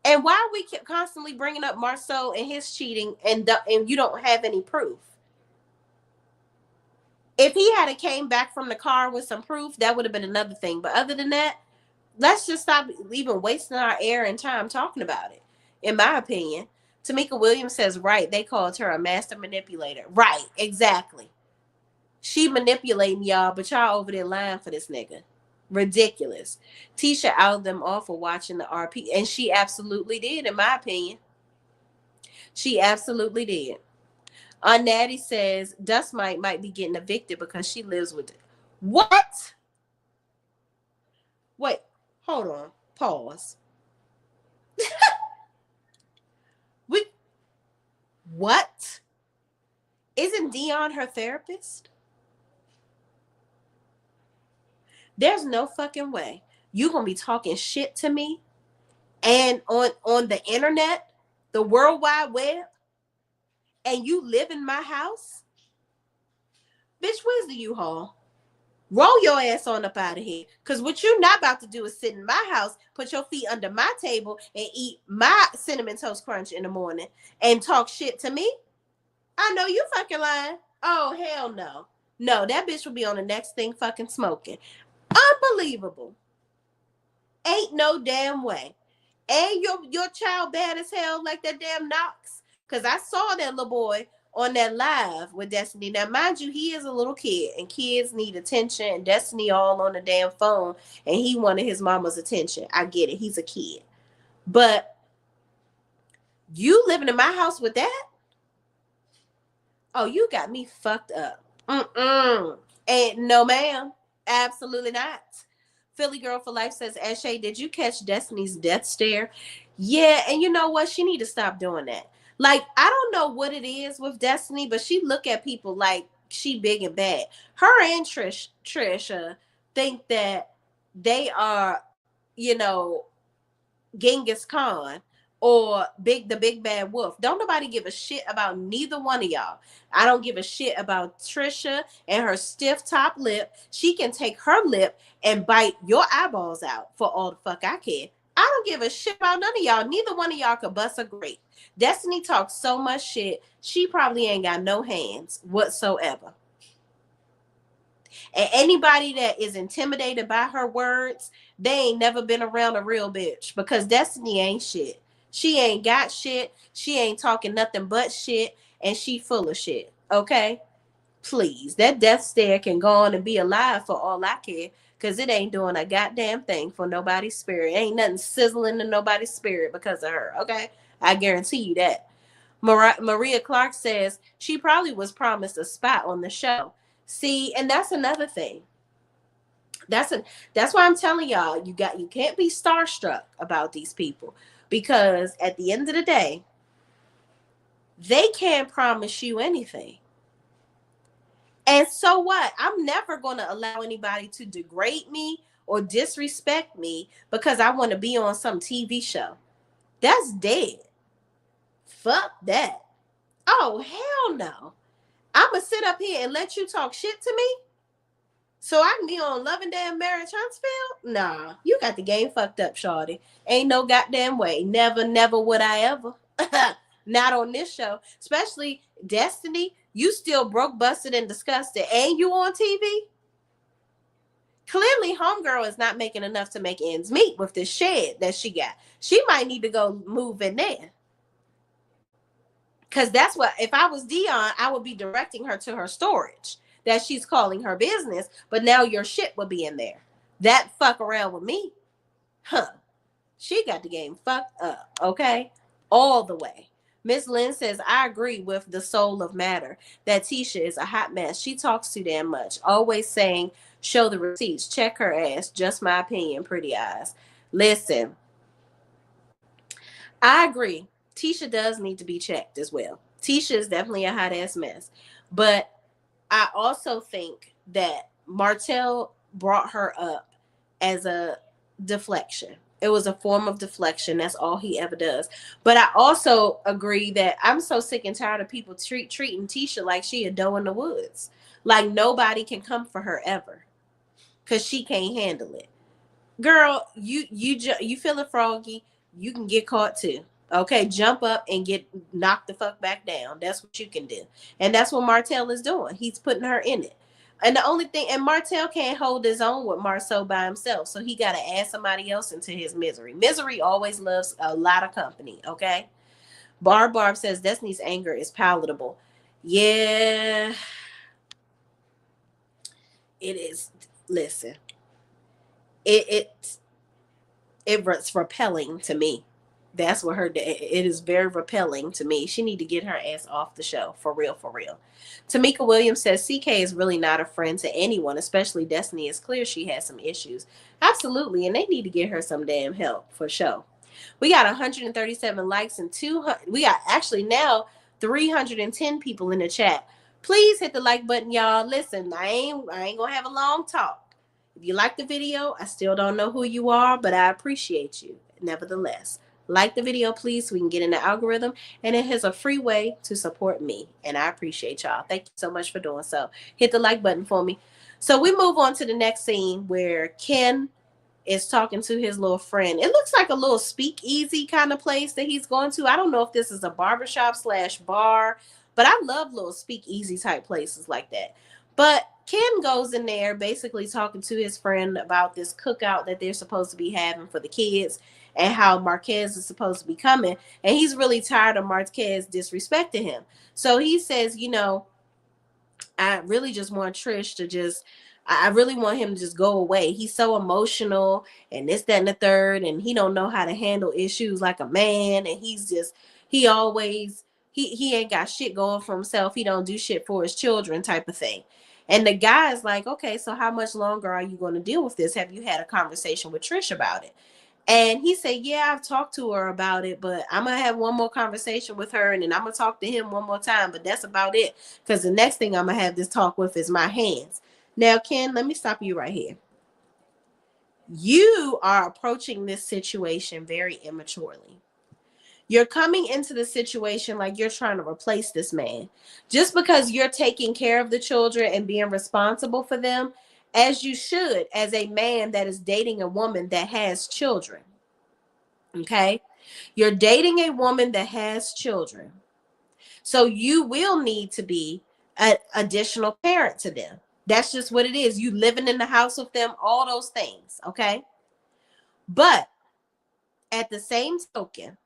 And why are we constantly bringing up Marceau and his cheating and you don't have any proof? If he had came back from the car with some proof, that would have been another thing. But other than that, let's just stop even wasting our air and time talking about it, in my opinion. Tamika Williams says, right, they called her a master manipulator. Right, exactly. She manipulating y'all, but y'all over there lying for this nigga. Ridiculous. Tisha outed them all for watching the RP, and she absolutely did, in my opinion. She absolutely did. Natty says Dust might be getting evicted because she lives with it. What? Wait, hold on. Pause. What? Isn't Dion her therapist? There's no fucking way you gonna be talking shit to me and on the internet, the World Wide Web, and you live in my house? Bitch, where's the U-Haul? Roll your ass on up out of here. Because what you're not about to do is sit in my house, put your feet under my table, and eat my Cinnamon Toast Crunch in the morning and talk shit to me. I know you fucking lying. Oh, hell no. No, that bitch will be on the next thing fucking smoking. Unbelievable. Ain't no damn way. And your child bad as hell like that damn Knox. Because I saw that little boy on that live with Destiny. Now, mind you, he is a little kid, and kids need attention, and Destiny all on the damn phone, and he wanted his mama's attention. I get it. He's a kid. But you living in my house with that? Oh, you got me fucked up. And no, ma'am. Absolutely not. Philly Girl for Life says, Ashay, did you catch Destiny's death stare? Yeah, and you know what? She need to stop doing that. Like, I don't know what it is with Destiny, but she look at people like she big and bad. Her and Trish think that they are, you know, Genghis Khan or the big bad wolf. Don't nobody give a shit about neither one of y'all. I don't give a shit about Trisha and her stiff top lip. She can take her lip and bite your eyeballs out for all the fuck I care. I don't give a shit about none of y'all. Neither one of y'all could bust a grape. Destiny talks so much shit, she probably ain't got no hands whatsoever. And anybody that is intimidated by her words, they ain't never been around a real bitch, because Destiny ain't shit. She ain't got shit. She ain't talking nothing but shit, and she full of shit. Okay? Please. That death stare can go on and be alive for all I care, because it ain't doing a goddamn thing for nobody's spirit. Ain't nothing sizzling in nobody's spirit because of her. Okay? I guarantee you that. Maria Clark says she probably was promised a spot on the show. See, and that's another thing. That's why I'm telling y'all, you can't be starstruck about these people, because at the end of the day, they can't promise you anything. And so what? I'm never going to allow anybody to degrade me or disrespect me because I want to be on some TV show. That's dead. Fuck that. Oh, hell no. I'm going to sit up here and let you talk shit to me so I can be on Love and Damn Marriage Huntsville? Nah, you got the game fucked up, shawty. Ain't no goddamn way. Never, never would I ever. Not on this show. Especially Destiny. You still broke, busted, and disgusted, and you on TV? Clearly, homegirl is not making enough to make ends meet with this shed that she got. She might need to go move in there. Because that's what, if I was Dion, I would be directing her to her storage that she's calling her business, but now your shit would be in there. That fuck around with me. Huh. She got the game fucked up, okay? All the way. Miss Lynn says, I agree with the soul of matter that Tisha is a hot mess. She talks too damn much, always saying, show the receipts, check her ass. Just my opinion, pretty eyes. Listen, I agree. Tisha does need to be checked as well. Tisha is definitely a hot ass mess. But I also think that Martell brought her up as a deflection. It was a form of deflection. That's all he ever does. But I also agree that I'm so sick and tired of people treating Tisha like she a doe in the woods. Like nobody can come for her ever because she can't handle it. Girl, you feeling froggy, you can get caught too. Okay, jump up and get knocked the fuck back down. That's what you can do. And that's what Martell is doing. He's putting her in it. And the only thing, and Martell can't hold his own with Marceau by himself. So he got to add somebody else into his misery. Misery always loves a lot of company. Okay. Barb says Destiny's anger is palatable. Yeah, it is. Listen, it it's repelling to me. That's what it is very repelling to me. She need to get her ass off the show for real, for real. Tamika Williams says CK is really not a friend to anyone, especially Destiny. It's clear she has some issues. Absolutely, and they need to get her some damn help for sure. We got 137 likes and 200. We got actually now 310 people in the chat. Please hit the like button, y'all. Listen, I ain't gonna have a long talk. If you like the video, I still don't know who you are, but I appreciate you nevertheless. Like the video, please, so we can get in the algorithm. And it has a free way to support me. And I appreciate y'all. Thank you so much for doing so. Hit the like button for me. So we move on to the next scene where Ken is talking to his little friend. It looks like a little speakeasy kind of place that he's going to. I don't know if this is a barbershop / bar, but I love little speakeasy type places like that. But Ken goes in there basically talking to his friend about this cookout that they're supposed to be having for the kids and how Marquez is supposed to be coming. And he's really tired of Marquez disrespecting him. So he says, I really just want Trish to I really want him to just go away. He's so emotional and this, that, and the third, and he don't know how to handle issues like a man. And he always, he ain't got shit going for himself. He don't do shit for his children type of thing. And the guy's like, okay, so how much longer are you going to deal with this? Have you had a conversation with Trish about it? And he said, yeah, I've talked to her about it, but I'm going to have one more conversation with her, and then I'm going to talk to him one more time, but that's about it. Because the next thing I'm going to have this talk with is my hands. Now, Ken, let me stop you right here. You are approaching this situation very immaturely. You're coming into the situation like you're trying to replace this man. Just because you're taking care of the children and being responsible for them, as you should, as a man that is dating a woman that has children. Okay? You're dating a woman that has children. So you will need to be an additional parent to them. That's just what it is. You living in the house with them, all those things. Okay? But at the same token,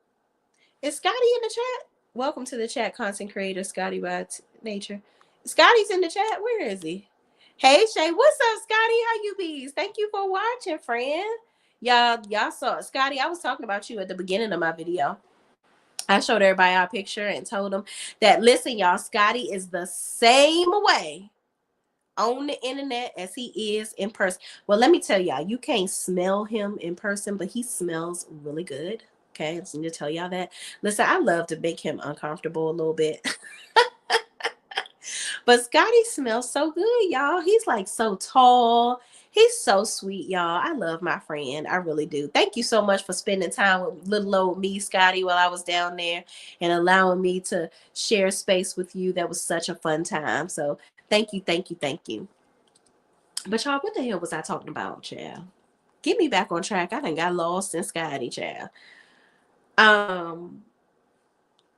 is Scotty in the chat? Welcome to the chat, content creator Scotty by nature. Scotty's in the chat. Where is he? Hey Shay, what's up, Scotty? How you bees? Thank you for watching, friend. Y'all saw Scotty. I was talking about you at the beginning of my video. I showed everybody our picture and told them that, listen, y'all, Scotty is the same way on the internet as he is in person. Well, let me tell y'all, you can't smell him in person, but he smells really good. Okay, I just need to tell y'all that. Listen, I love to make him uncomfortable a little bit. But Scotty smells so good, y'all. He's like so tall. He's so sweet, y'all. I love my friend. I really do. Thank you so much for spending time with little old me, Scotty, while I was down there and allowing me to share space with you. That was such a fun time. So thank you, thank you, thank you. But y'all, what the hell was I talking about, child? Get me back on track. I done got lost in Scotty, child.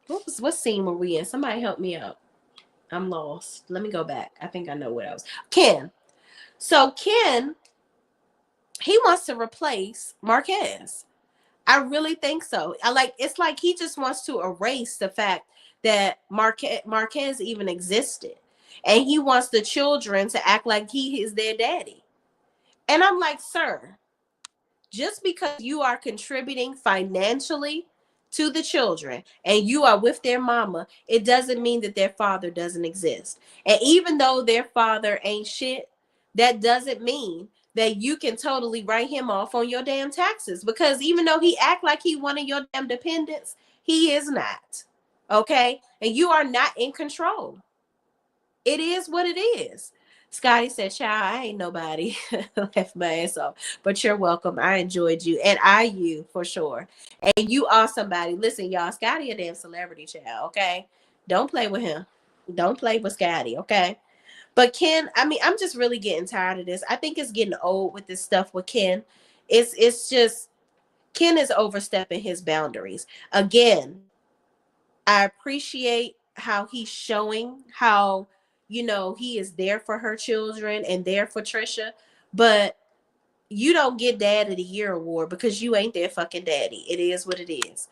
What scene were we in? Somebody help me out. I'm lost. Let me go back. I think I know what else. Ken. So Ken, he wants to replace Marquez. I really think so. It's like he just wants to erase the fact that Marquez even existed. And he wants the children to act like he is their daddy. And I'm like, sir, just because you are contributing financially to the children and you are with their mama, it doesn't mean that their father doesn't exist. And even though their father ain't shit, that doesn't mean that you can totally write him off on your damn taxes, because even though he act like he one of your damn dependents, he is not. Okay? And you are not in control. It is what it is. Scotty said, child, I ain't nobody. Left my ass off. But you're welcome. I enjoyed you. And you for sure. And you are somebody. Listen, y'all, Scotty a damn celebrity, child, okay? Don't play with him. Don't play with Scotty, okay? But Ken, I mean, I'm just really getting tired of this. I think it's getting old with this stuff with Ken. It's just Ken is overstepping his boundaries. Again, I appreciate how he's showing how, he is there for her children and there for Trisha, but you don't get Dad of the Year award because you ain't their fucking daddy. It is what it is.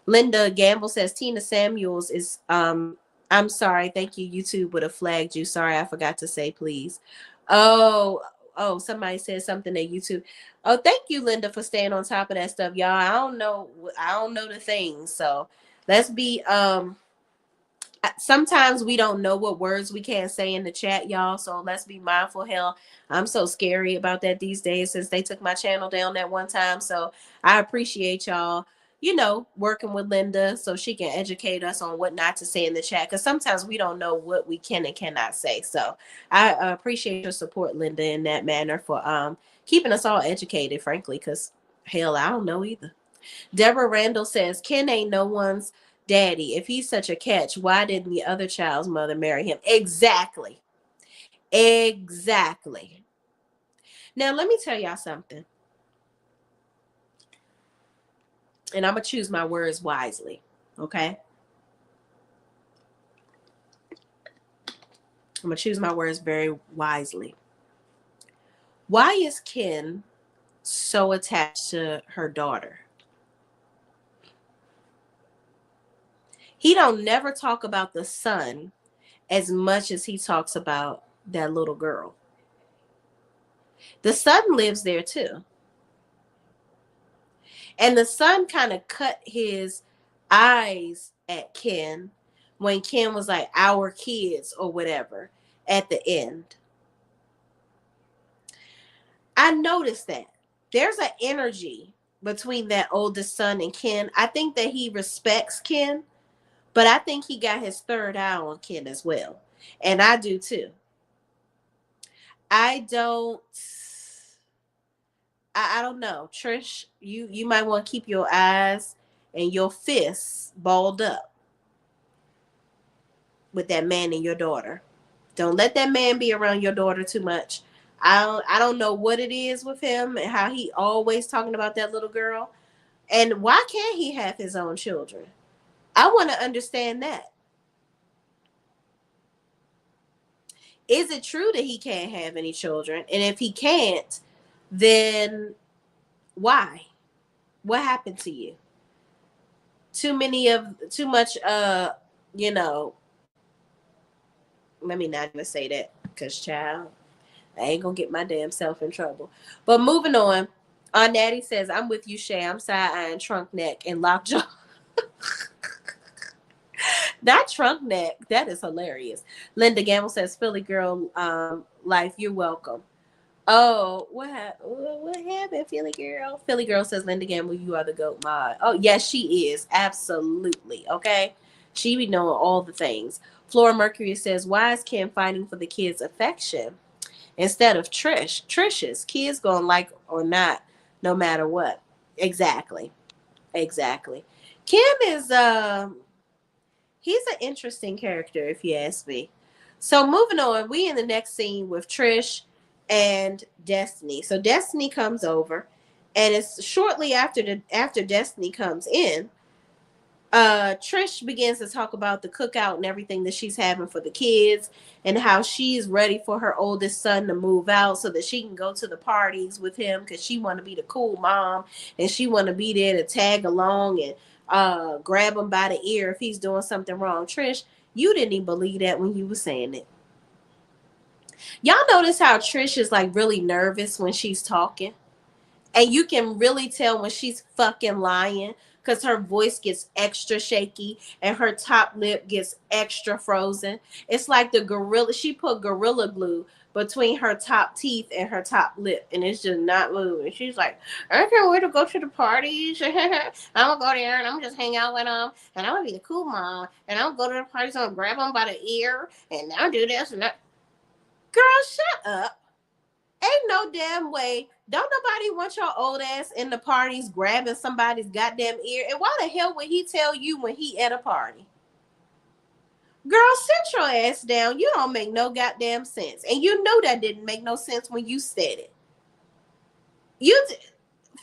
Linda Gamble says Tina Samuels is I'm sorry, thank you. YouTube would have flagged you. Sorry, I forgot to say please. Oh, somebody said something at YouTube. Oh, thank you, Linda, for staying on top of that stuff, y'all. I don't know the things. So let's be sometimes we don't know what words we can't say in the chat, y'all. So let's be mindful. Hell, I'm so scary about that these days since they took my channel down that one time. So I appreciate y'all, working with Linda so she can educate us on what not to say in the chat. Because sometimes we don't know what we can and cannot say. So I appreciate your support, Linda, in that manner for keeping us all educated, frankly, because hell, I don't know either. Deborah Randall says, Ken ain't no one's daddy. If he's such a catch, why didn't the other child's mother marry him? Exactly. Exactly. Now, let me tell y'all something. And I'm going to choose my words wisely. Okay? I'm going to choose my words very wisely. Why is Ken so attached to her daughter? He don't never talk about the son as much as he talks about that little girl. The son lives there too. And the son kind of cut his eyes at Ken when Ken was like, our kids or whatever at the end. I noticed that there's an energy between that oldest son and Ken. I think that he respects Ken, but I think he got his third eye on Ken as well. And I do too. I don't know. Trish, you might want to keep your eyes and your fists balled up with that man and your daughter. Don't let that man be around your daughter too much. I don't know what it is with him and how he always talking about that little girl. And why can't he have his own children? I want to understand that. Is it true that he can't have any children? And if he can't, then why? What happened to you? Too much let me not even say that, because child, I ain't gonna get my damn self in trouble. But moving on, Natty says, I'm with you, Shay. I'm side-eyeing trunk neck and lockjaw. Not trunk neck. That is hilarious. Linda Gamble says, Philly girl life, you're welcome. Oh, what happened, Philly girl? Philly girl says, Linda Gamble, you are the GOAT mod. Oh, yes, she is. Absolutely. Okay. She be knowing all the things. Flora Mercury says, why is Kim fighting for the kids' affection instead of Trish's? Kids gonna like or not, no matter what. Exactly. Kim is he's an interesting character, if you ask me. So moving on, we in the next scene with Trish and Destiny. So Destiny comes over, and it's shortly after Destiny comes in, Trish begins to talk about the cookout and everything that she's having for the kids and how she's ready for her oldest son to move out so that she can go to the parties with him because she want to be the cool mom and she want to be there to tag along and grab him by the ear if he's doing something wrong. Trish, you didn't even believe that when you were saying it. Y'all notice how Trish is like really nervous when she's talking? And you can really tell when she's fucking lying because her voice gets extra shaky and her top lip gets extra frozen. It's like the gorilla, she put gorilla glue between her top teeth and her top lip, and it's just not moving. She's like, I can't wait to go to the parties. I'm gonna go there and I'm just hang out with them, and I'm gonna be the cool mom, and I'm gonna go to the parties and grab them by the ear, and I'll do this and that. Girl, shut up. Ain't no damn way. Don't nobody want your old ass in the parties grabbing somebody's goddamn ear. And why the hell would he tell you when he at a party? Girl, sit your ass down. You don't make no goddamn sense. And you know that didn't make no sense when you said it.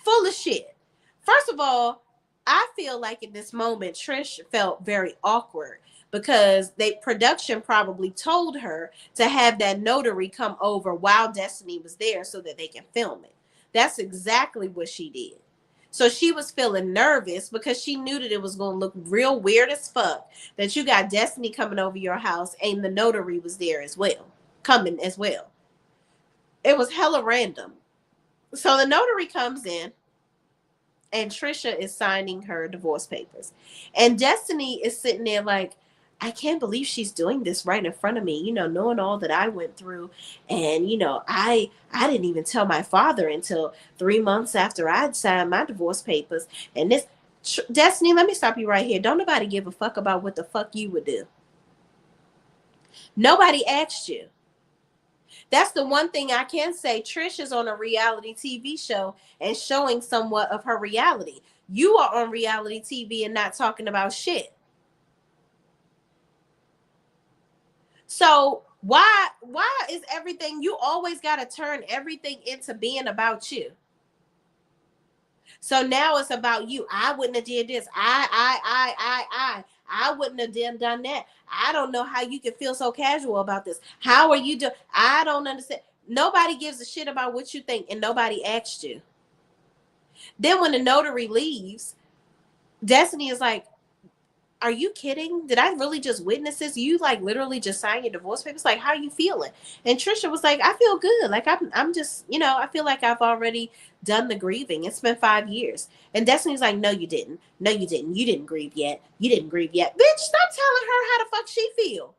Full of shit. First of all, I feel like in this moment, Trish felt very awkward because production probably told her to have that notary come over while Destiny was there so that they can film it. That's exactly what she did. So she was feeling nervous because she knew that it was going to look real weird as fuck that you got Destiny coming over your house and the notary was there as well, coming as well. It was hella random. So the notary comes in and Trisha is signing her divorce papers. And Destiny is sitting there like, I can't believe she's doing this right in front of me, knowing all that I went through. And, I didn't even tell my father until 3 months after I'd signed my divorce papers. And this, Destiny, let me stop you right here. Don't nobody give a fuck about what the fuck you would do. Nobody asked you. That's the one thing I can say. Trish is on a reality TV show and showing somewhat of her reality. You are on reality TV and not talking about shit. So why is everything, you always got to turn everything into being about you? So now it's about you. I wouldn't have did this. I wouldn't have done that. I don't know how you can feel so casual about this. How are you doing? I don't understand. Nobody gives a shit about what you think, and nobody asked you. Then when the notary leaves, Destiny is like, are you kidding? Did I really just witness this? You like literally just signed your divorce papers? Like, how are you feeling? And Trisha was like, I feel good. Like I'm just, I feel like I've already done the grieving. It's been 5 years. And Destiny's like, no, you didn't. No, you didn't. You didn't grieve yet. You didn't grieve yet. Bitch, stop telling her how the fuck she feel.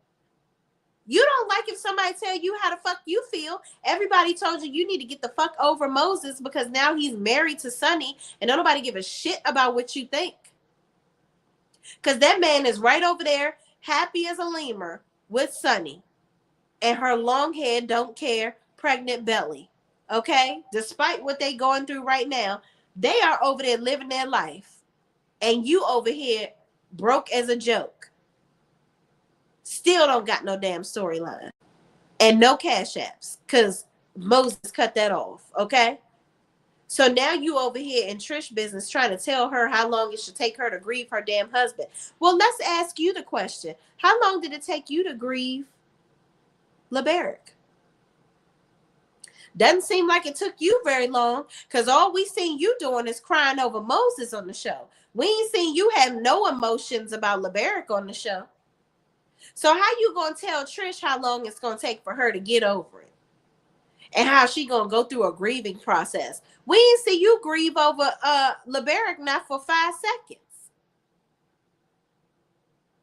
You don't like if somebody tell you how the fuck you feel. Everybody told you need to get the fuck over Moses because now he's married to Sonny and don't nobody give a shit about what you think. Because that man is right over there, happy as a lemur with Sonny and her long head, don't care, pregnant belly. Okay? Despite what they going through right now, they are over there living their life. And you over here broke as a joke. Still don't got no damn storyline. And no cash apps. Because Moses cut that off. Okay? So now you over here in Trish business trying to tell her how long it should take her to grieve her damn husband. Well, let's ask you the question. How long did it take you to grieve LeBaric? Doesn't seem like it took you very long because all we seen you doing is crying over Moses on the show. We ain't seen you have no emotions about LeBaric on the show. So how you going to tell Trish how long it's going to take for her to get over it? And how she gonna go through a grieving process. We ain't see you grieve over LeBaric not for 5 seconds.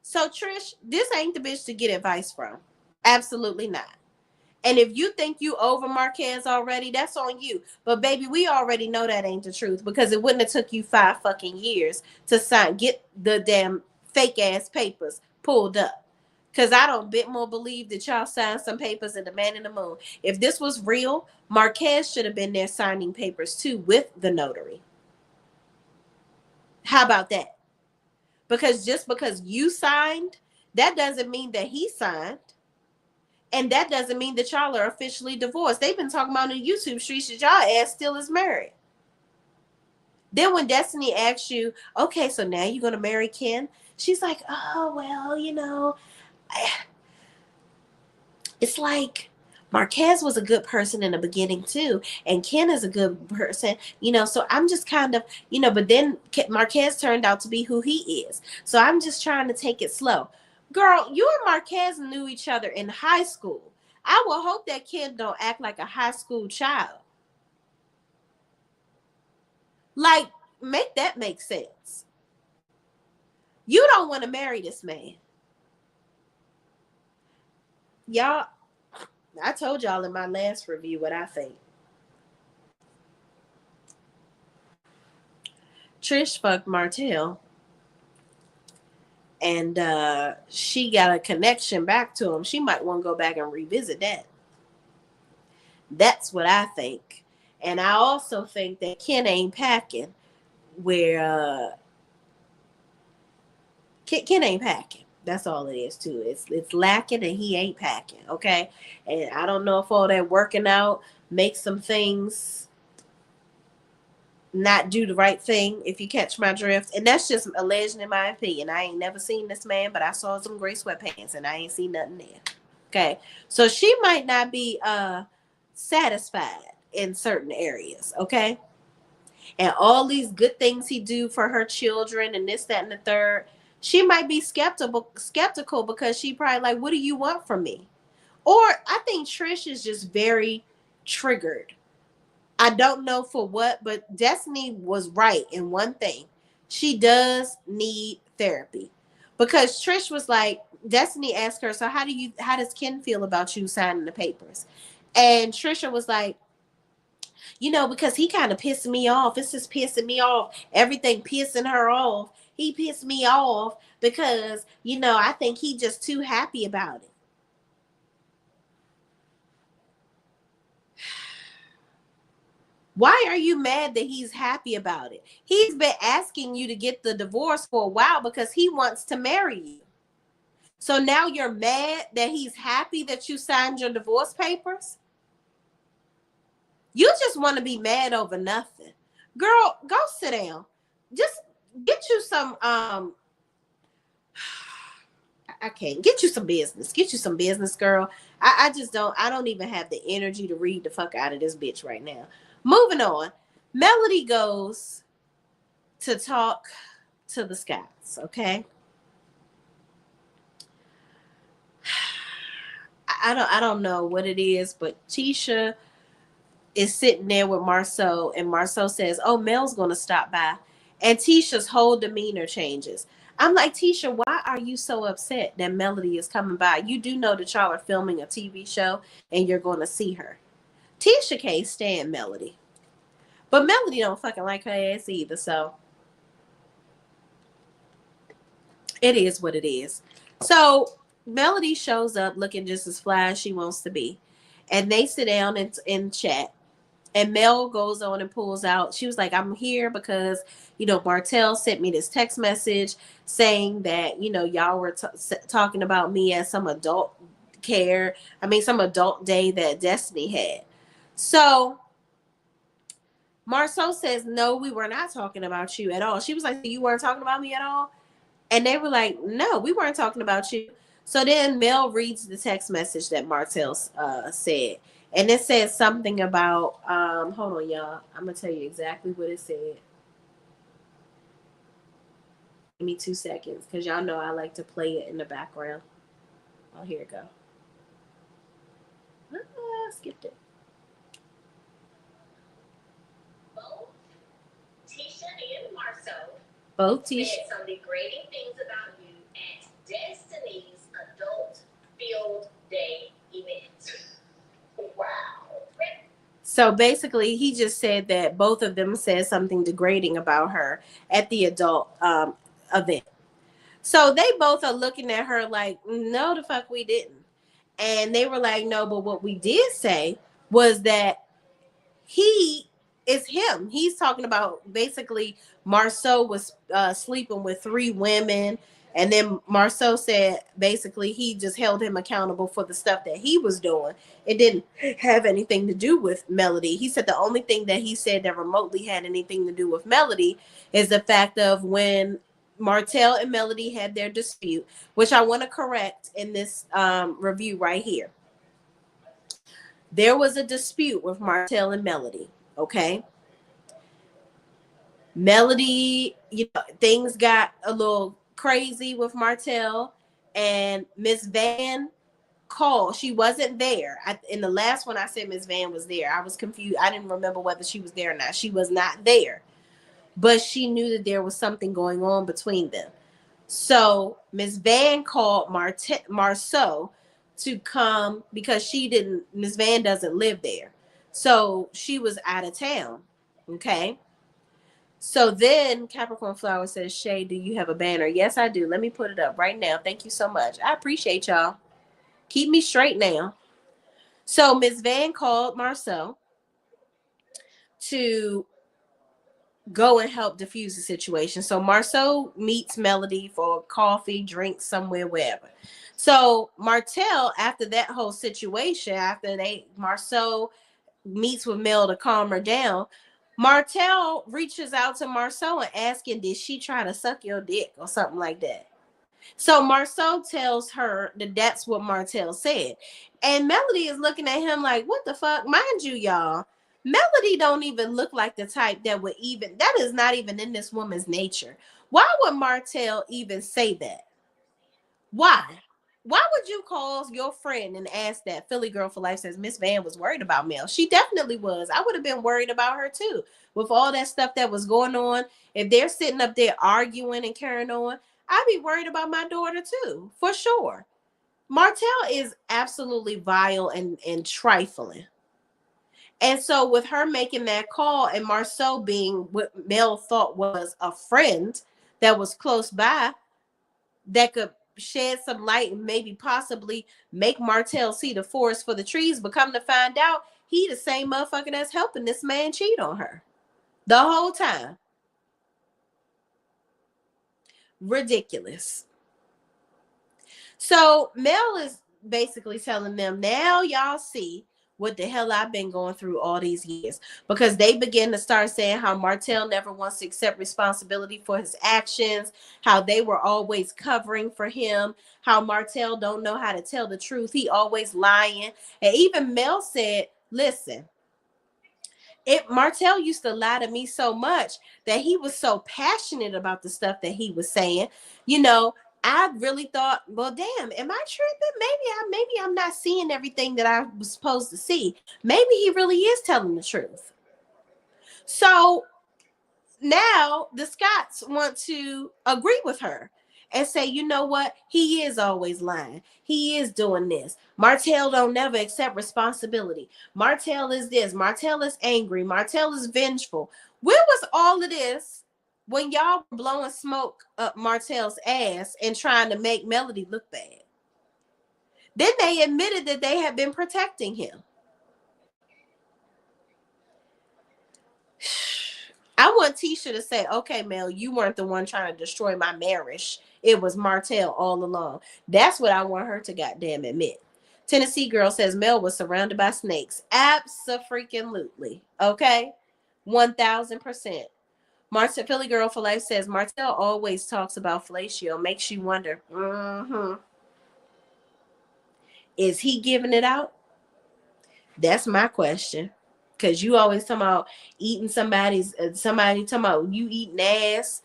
So Trish, this ain't the bitch to get advice from. Absolutely not. And if you think you over Marquez already, that's on you. But baby, we already know that ain't the truth because it wouldn't have took you 5 fucking years to get the damn fake ass papers pulled up. Because I don't bit more believe that y'all signed some papers in the Man in the Moon. If this was real, Marquez should have been there signing papers too with the notary. How about that? Because just because you signed, that doesn't mean that he signed. And that doesn't mean that y'all are officially divorced. They've been talking about in the YouTube streets that y'all ass still is married. Then when Destiny asks you, okay, so now you're going to marry Ken? She's like, oh, well, it's like Marquez was a good person in the beginning too, and Ken is a good person, so I'm just kind of, but then Marquez turned out to be who he is. So I'm just trying to take it slow. Girl, you and Marquez knew each other in high school. I will hope that Ken don't act like a high school child. Like, make that make sense. You don't want to marry this man. Y'all, I told y'all in my last review what I think. Trish fucked Martell, and she got a connection back to him. She might want to go back and revisit that. That's what I think. And I also think that Ken ain't packing, where Ken ain't packing. That's all it is too. It's lacking, and he ain't packing. Okay, and I don't know if all that working out makes some things not do the right thing, if you catch my drift. And that's just alleged in my opinion. I ain't never seen this man, but I saw some gray sweatpants and I ain't seen nothing there. Okay, so she might not be satisfied in certain areas. Okay, and all these good things he do for her children and this, that, and the third, she might be skeptical because she probably like, what do you want from me? Or I think Trish is just very triggered. I don't know for what, but Destiny was right in one thing. She does need therapy. Because Trish was like, Destiny asked her, so how does Ken feel about you signing the papers? And Trisha was like, because he kind of pissed me off. It's just pissing me off. Everything pissing her off. He pissed me off because, I think he just too happy about it. Why are you mad that he's happy about it? He's been asking you to get the divorce for a while because he wants to marry you. So now you're mad that he's happy that you signed your divorce papers? You just want to be mad over nothing. Girl, go sit down. Just get you some I can't. Get you some business. Get you some business, girl. I just don't even have the energy to read the fuck out of this bitch right now. Moving on. Melody goes to talk to the Scotts, okay? I don't know what it is, but Tisha is sitting there with Marceau, and Marceau says, oh, Mel's going to stop by. And Tisha's whole demeanor changes. I'm like, Tisha, why are you so upset that Melody is coming by? You do know that y'all are filming a TV show and you're going to see her. Tisha can't stand Melody. But Melody don't fucking like her ass either, so it is what it is. So Melody shows up looking just as fly as she wants to be. And they sit down and chat. And Mel goes on and pulls out. She was like, I'm here because, Martell sent me this text message saying that, y'all were talking about me as some adult some adult day that Destiny had. So Marceau says, no, we were not talking about you at all. She was like, you weren't talking about me at all? And they were like, no, we weren't talking about you. So then Mel reads the text message that Martell said. And it says something about, hold on, y'all. I'm going to tell you exactly what it said. Give me 2 seconds, because y'all know I like to play it in the background. Oh, here it go. Skipped it. Both Tisha and Marceau said some degrading things about you at Destiny's adult field day event. Wow. So basically, he just said that both of them said something degrading about her at the adult event. So they both are looking at her like, no, the fuck we didn't. And they were like, no, but what we did say was that he is him. He's talking about basically Marceau was sleeping with 3 women. And then Marceau said basically he just held him accountable for the stuff that he was doing. It didn't have anything to do with Melody. He said the only thing that he said that remotely had anything to do with Melody is the fact of when Martell and Melody had their dispute, which I want to correct in this review right here. There was a dispute with Martell and Melody, okay? Melody, things got a little crazy with Martell, and Miss Van called. She wasn't there. In the last one, I said Miss Van was there. I was confused. I didn't remember whether she was there or not. She was not there. But she knew that there was something going on between them. So Miss Van called Marceau to come because Miss Van doesn't live there. So she was out of town. Okay. So then Capricorn Flower says, Shay, do you have a banner? Yes, I do. Let me put it up right now. Thank you so much. I appreciate y'all. Keep me straight now. So Miss Van called Marceau to go and help diffuse the situation. So Marceau meets Melody for coffee, drinks somewhere, wherever. So Martell, after that whole situation, Marceau meets with Mel to calm her down, Martell reaches out to Marceau and asking, did she try to suck your dick or something like that? So Marceau tells her that that's what Martell said. And Melody is looking at him like, what the fuck? Mind you, y'all, Melody don't even look like the type that would even, that is not even in this woman's nature. Why would Martell even say that? Why? Why would you call your friend and ask that? Philly Girl for Life says Miss Van was worried about Mel. She definitely was. I would have been worried about her too. With all that stuff that was going on, if they're sitting up there arguing and carrying on, I'd be worried about my daughter too, for sure. Martell is absolutely vile and trifling. And so with her making that call and Marceau being what Mel thought was a friend that was close by, that could shed some light and maybe possibly make Martell see the forest for the trees, but come to find out, he the same motherfucker that's helping this man cheat on her the whole time. Ridiculous. So Mel is basically telling them, now y'all see what the hell I've been going through all these years, because they begin to start saying how Martell never wants to accept responsibility for his actions, how they were always covering for him, how Martell don't know how to tell the truth, he always lying. And even Mel said, listen, Martell used to lie to me so much that he was so passionate about the stuff that he was saying. You know, I really thought, well, damn, am I tripping? Maybe I'm not seeing everything that I was supposed to see. Maybe he really is telling the truth. So now the Scots want to agree with her and say, you know what? He is always lying. He is doing this. Martell don't never accept responsibility. Martell is this. Martell is angry. Martell is vengeful. Where was all of this when y'all were blowing smoke up Martell's ass and trying to make Melody look bad? Then they admitted that they had been protecting him. I want Tisha to say, okay, Mel, you weren't the one trying to destroy my marriage. It was Martell all along. That's what I want her to goddamn admit. Tennessee Girl says Mel was surrounded by snakes. Abso-freaking-lutely. Okay? 1000%. Philly Girl for Life says Martell always talks about fellatio. Makes you wonder, is he giving it out? That's my question. Cause you always talking about eating somebody talking about you eating ass.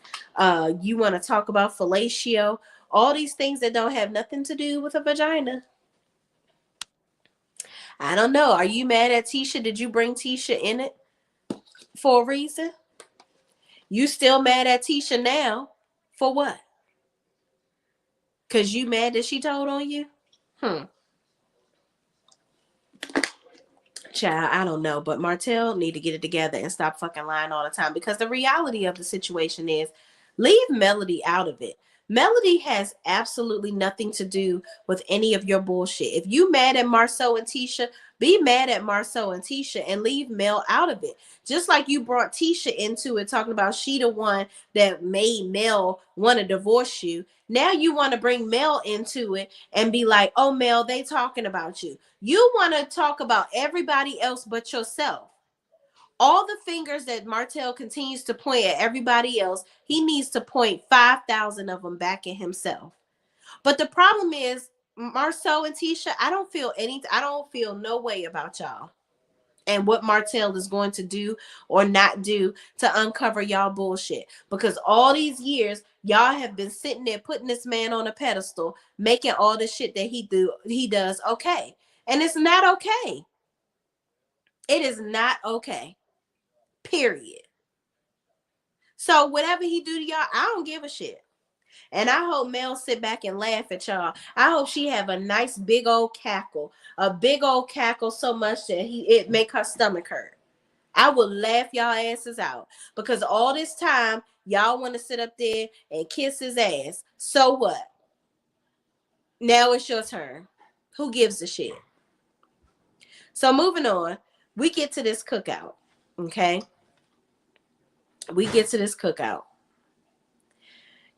You want to talk about fellatio, all these things that don't have nothing to do with a vagina. I don't know. Are you mad at Tisha? Did you bring Tisha in it for a reason? You still mad at Tisha now for what? Cause you mad that she told on you? Child, I don't know, but Martell need to get it together and stop fucking lying all the time, because the reality of the situation is, leave Melody out of it. Melody has absolutely nothing to do with any of your bullshit. If you mad at Marceau and Tisha, be mad at Marceau and Tisha and leave Mel out of it. Just like you brought Tisha into it, talking about she the one that made Mel want to divorce you. Now you want to bring Mel into it and be like, oh, Mel, they talking about you. You want to talk about everybody else but yourself. All the fingers that Martell continues to point at everybody else, he needs to point 5,000 of them back at himself. But the problem is, Marceau and Tisha, I don't feel no way about y'all and what Martell is going to do or not do to uncover y'all bullshit. Because all these years, y'all have been sitting there putting this man on a pedestal, making all the shit that he does okay. And it's not okay. It is not okay. Period. So whatever he do to y'all, I don't give a shit. And I hope Mel sit back and laugh at y'all. I hope she have a nice big old cackle. A big old cackle so much that it make her stomach hurt. I will laugh y'all asses out. Because all this time, y'all want to sit up there and kiss his ass. So what? Now it's your turn. Who gives a shit? So moving on, we get to this cookout. Okay? We get to this cookout.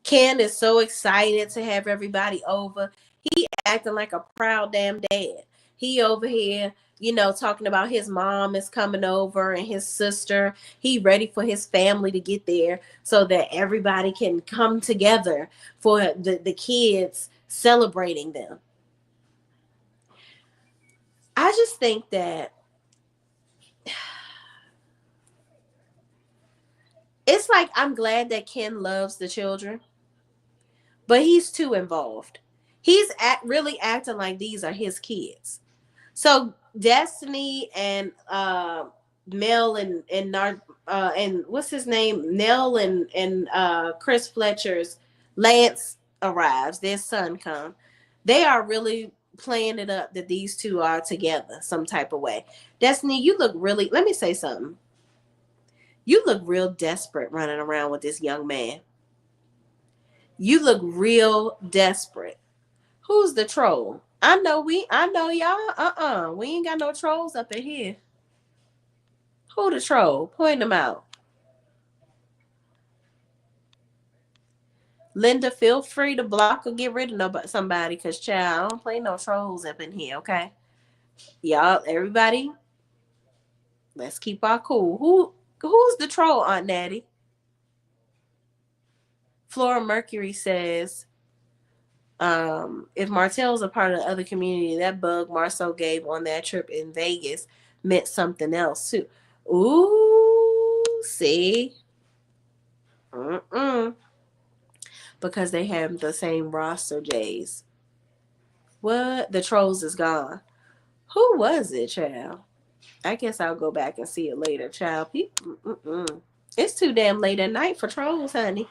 Ken is so excited to have everybody over. He acting like a proud damn dad. He over here, talking about his mom is coming over and his sister. He ready for his family to get there so that everybody can come together for the kids celebrating them. I just think that it's like I'm glad that Ken loves the children, but he's too involved. He's really acting like these are his kids. So Destiny and Mel and what's his name? Nell and Chris Fletcher's Lance arrives. Their son come. They are really playing it up that these two are together some type of way. Destiny, you look really. Let me say something. You look real desperate running around with this young man. You look real desperate. Who's the troll? I know y'all. We ain't got no trolls up in here. Who the troll? Point them out. Linda, feel free to block or get rid of somebody, cause child, I don't play no trolls up in here, okay? Y'all, everybody, let's keep our cool. Who's the troll, Aunt Natty? Flora Mercury says, if Martell's a part of the other community, that bug Marcel gave on that trip in Vegas meant something else too. Ooh, see? Because they have the same roster, Jays. What? The trolls is gone. Who was it, child? I guess I'll go back and see it later, child. It's too damn late at night for trolls, honey.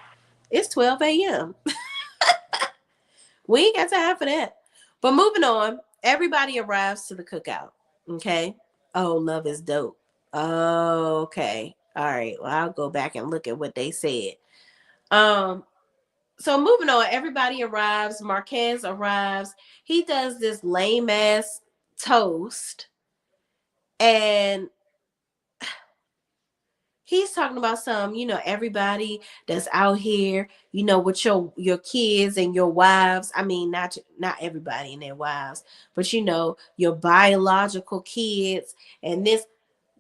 It's 12 a.m. We ain't got time for that. But moving on, everybody arrives to the cookout. Okay. Oh, love is dope. Oh, okay. All right. Well, I'll go back and look at what they said. So moving on, everybody arrives. Marquez arrives. He does this lame ass toast. And he's talking about everybody that's out here, with your kids and your wives. I mean, not everybody and their wives, but your biological kids and this.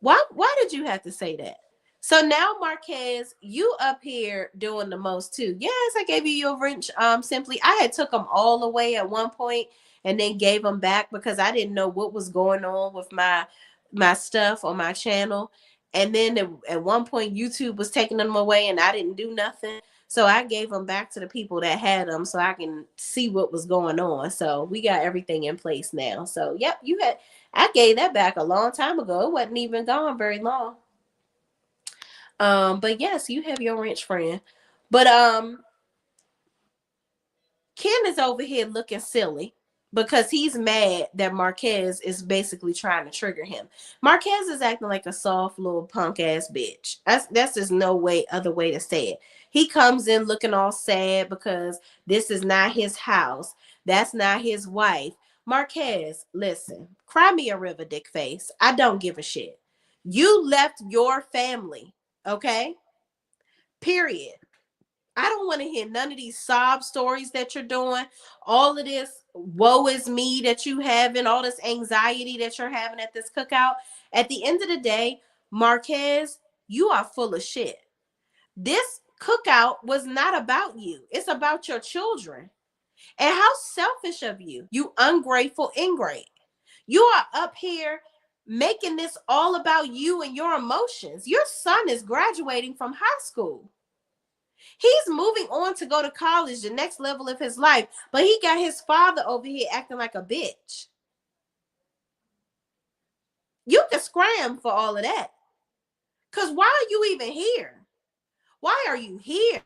Why did you have to say that? So now, Marquez, you up here doing the most too. Yes, I gave you your wrench. Simply, I had took them all away at one point and then gave them back because I didn't know what was going on with my stuff on my channel. And then at one point, YouTube was taking them away, and I didn't do nothing. So I gave them back to the people that had them, so I can see what was going on. So we got everything in place now. So yep, I gave that back a long time ago. It wasn't even gone very long. But yes, you have your wrench friend. But Ken is over here looking silly because he's mad that Marquez is basically trying to trigger him. Marquez is acting like a soft little punk ass bitch. That's just no other way to say it. He comes in looking all sad because this is not his house. That's not his wife. Marquez, listen, cry me a river, dick face. I don't give a shit. You left your family, okay? Period. I don't want to hear none of these sob stories that you're doing. All of this woe is me that you having, all this anxiety that you're having at this cookout. At the end of the day, Marquez, you are full of shit. This cookout was not about you. It's about your children. And how selfish of you. You ungrateful ingrate. You are up here making this all about you and your emotions. Your son is graduating from high school. He's moving on to go to college, the next level of his life, but he got his father over here acting like a bitch. You can scram for all of that. Because why are you even here? Why are you here?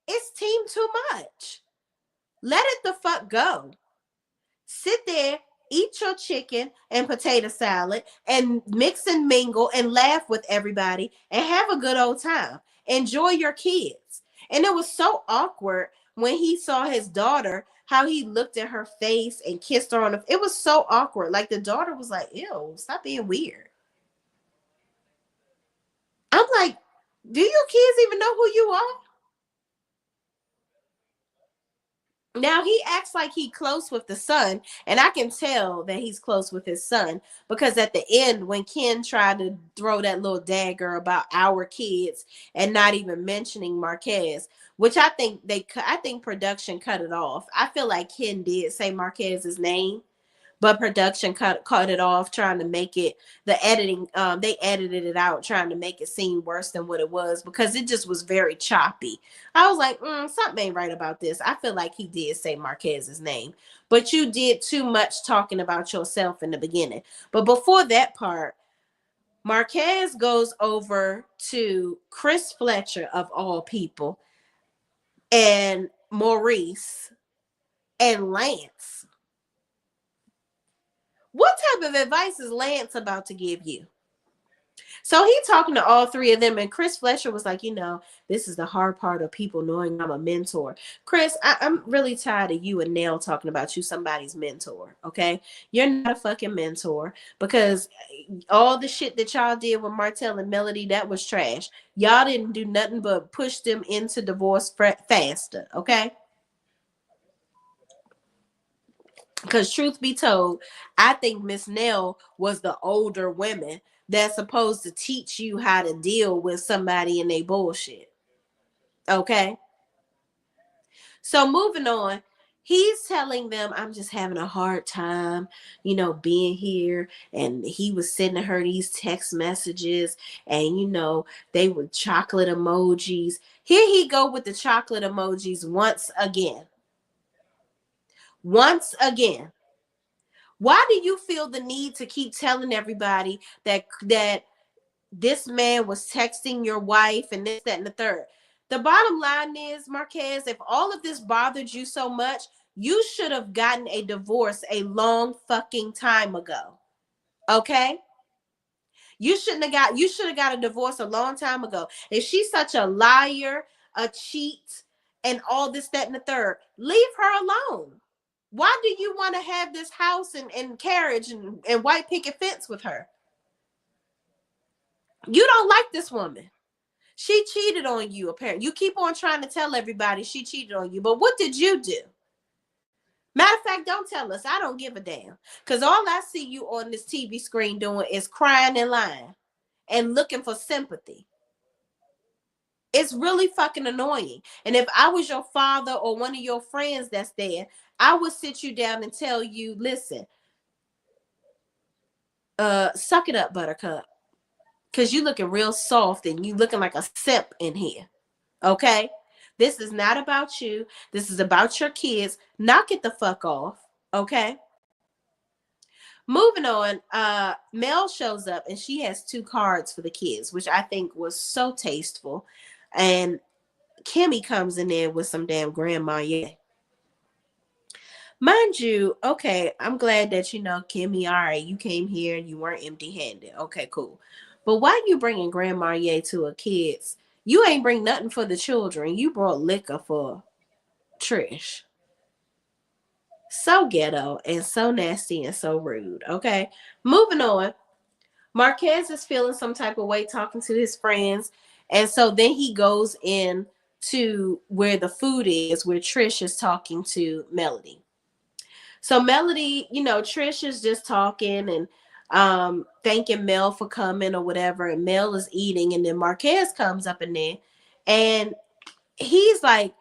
It's team too much. Let it the fuck go. Sit there, eat your chicken and potato salad, and mix and mingle and laugh with everybody and have a good old time. Enjoy your kids. And it was so awkward when he saw his daughter, how he looked at her face and kissed her on the. It was so awkward. Like the daughter was like, "Ew, stop being weird." I'm like, "Do your kids even know who you are?" Now he acts like he close with the son, and I can tell that he's close with his son because at the end, when Ken tried to throw that little dagger about our kids and not even mentioning Marquez, which I think production cut it off. I feel like Ken did say Marquez's name, but production cut it off, trying to make it, the editing, they edited it out trying to make it seem worse than what it was because it just was very choppy. I was like, something ain't right about this. I feel like he did say Marquez's name, but you did too much talking about yourself in the beginning. But before that part, Marquez goes over to Chris Fletcher of all people and Maurice and Lance. What type of advice is Lance about to give you? So he talking to all three of them, and Chris Fletcher was like, this is the hard part of people knowing I'm a mentor. Chris, I'm really tired of you and Nell talking about you somebody's mentor, okay? You're not a fucking mentor because all the shit that y'all did with Martell and Melody, that was trash. Y'all didn't do nothing but push them into divorce faster, okay? Because truth be told, I think Miss Nell was the older women that's supposed to teach you how to deal with somebody in their bullshit. Okay. So moving on, he's telling them, I'm just having a hard time, being here. And he was sending her these text messages and, they were chocolate emojis. Here he go with the chocolate emojis once again. Once again. Why do you feel the need to keep telling everybody that this man was texting your wife and this, that, and the third? The bottom line is, Marquez, if all of this bothered you so much, you should have gotten a divorce a long fucking time ago. Okay? You should have got a divorce a long time ago. If she's such a liar, a cheat, and all this, that, and the third, leave her alone. Why do you want to have this house and carriage and white picket fence with her? You don't like this woman. She cheated on you, apparently. You keep on trying to tell everybody she cheated on you, but what did you do? Matter of fact, don't tell us. I don't give a damn. Because all I see you on this TV screen doing is crying and lying and looking for sympathy. It's really fucking annoying. And if I was your father or one of your friends that's there, I would sit you down and tell you, listen, suck it up, buttercup. Because you looking real soft and you looking like a simp in here. Okay? This is not about you. This is about your kids. Knock it the fuck off. Okay? Moving on, Mel shows up and she has 2 cards for the kids, which I think was so tasteful. And Kimmy comes in there with some damn Grand Marnier. Mind you, okay, I'm glad that, Kimmy, all right, you came here and you weren't empty-handed. Okay, cool. But why you bringing Grand Marnier to a kid's? You ain't bring nothing for the children. You brought liquor for Trish. So ghetto and so nasty and so rude. Okay, moving on. Marquez is feeling some type of way talking to his friends. And so then he goes in to where the food is, where Trish is talking to Melody. So Melody, Trish is just talking and thanking Mel for coming or whatever. And Mel is eating. And then Marquez comes up in there and he's like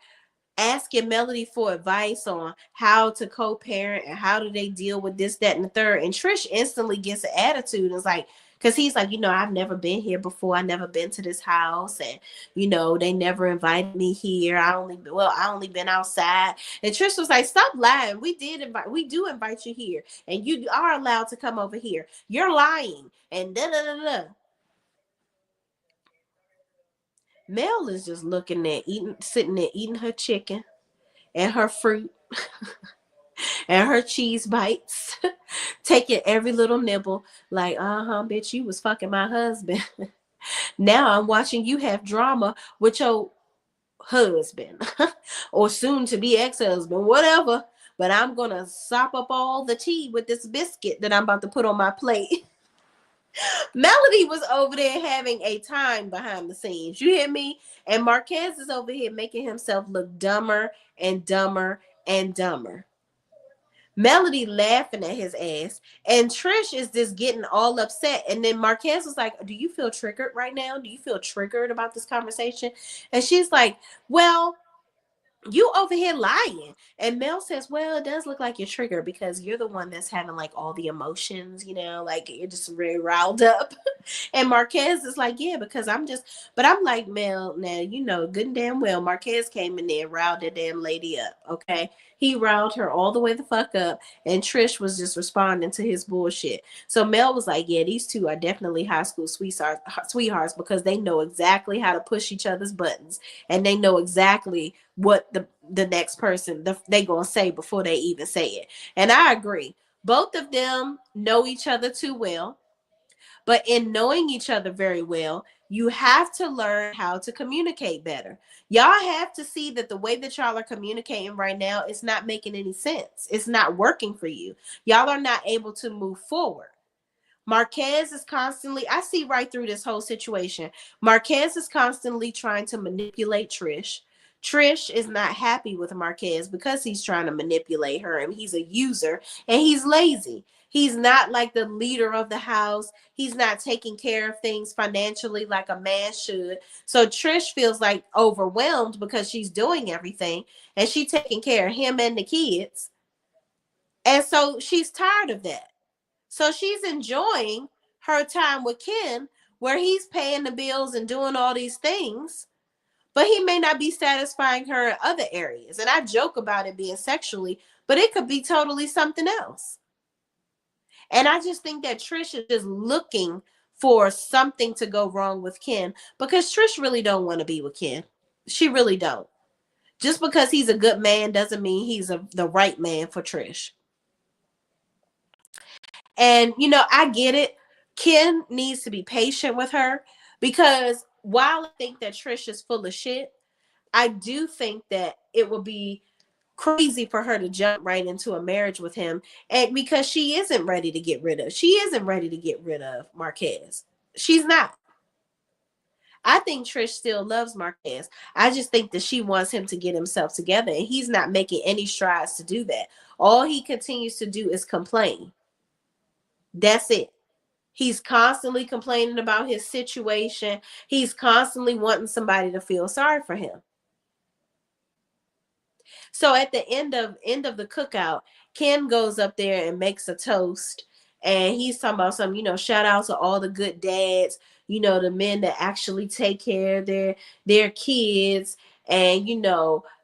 asking Melody for advice on how to co-parent and how do they deal with this, that, and the third. And Trish instantly gets an attitude and is like, because he's like, I've never been here before. I never been to this house. And, they never invited me here. I only been outside. And Trish was like, stop lying. We do invite you here. And you are allowed to come over here. You're lying. And da da da da. Mel is just looking there, sitting there eating her chicken and her fruit and her cheese bites, taking every little nibble, like, bitch, you was fucking my husband. Now I'm watching you have drama with your husband or soon to be ex-husband, whatever. But I'm gonna sop up all the tea with this biscuit that I'm about to put on my plate. Melody was over there having a time behind the scenes. You hear me? And Marquez is over here making himself look dumber and dumber and dumber. Melody laughing at his ass, and Trish is just getting all upset. And then Marquez was like, "Do you feel triggered right now? Do you feel triggered about this conversation?" And she's like, "Well, you over here lying." And Mel says, "Well, it does look like you're triggered because you're the one that's having like all the emotions, like you're just really riled up." And Marquez is like, "Yeah, because but I'm like, Mel, now, good and damn well, Marquez came in there and riled that damn lady up, okay? He riled her all the way the fuck up, and Trish was just responding to his bullshit. So Mel was like, yeah, these two are definitely high school sweethearts because they know exactly how to push each other's buttons, and they know exactly what the next person they gonna say before they even say it." And I agree. Both of them know each other too well. But in knowing each other very well, you have to learn how to communicate better. Y'all have to see that the way that y'all are communicating right now is not making any sense. It's not working for you. Y'all are not able to move forward. Marquez is constantly, I see right through this whole situation. Marquez is constantly trying to manipulate Trish. Trish is not happy with Marquez because he's trying to manipulate her, and he's a user and he's lazy. He's not like the leader of the house. He's not taking care of things financially like a man should. So Trish feels like overwhelmed because she's doing everything and she's taking care of him and the kids. And so she's tired of that. So she's enjoying her time with Ken, where he's paying the bills and doing all these things, but he may not be satisfying her in other areas. And I joke about it being sexually, but it could be totally something else. And I just think that Trish is just looking for something to go wrong with Ken because Trish really don't want to be with Ken. She really don't. Just because he's a good man doesn't mean he's the right man for Trish. And, I get it. Ken needs to be patient with her because while I think that Trish is full of shit, I do think that it would be crazy for her to jump right into a marriage with him, and because she isn't ready to get rid of Marquez. She's not. I think Trish still loves Marquez. I just think that she wants him to get himself together, and he's not making any strides to do that. All he continues to do is complain. That's it. He's constantly complaining about his situation. He's constantly wanting somebody to feel sorry for him. So at the end of the cookout, Ken goes up there and makes a toast, and he's talking about some, shout out to all the good dads, the men that actually take care of their kids, and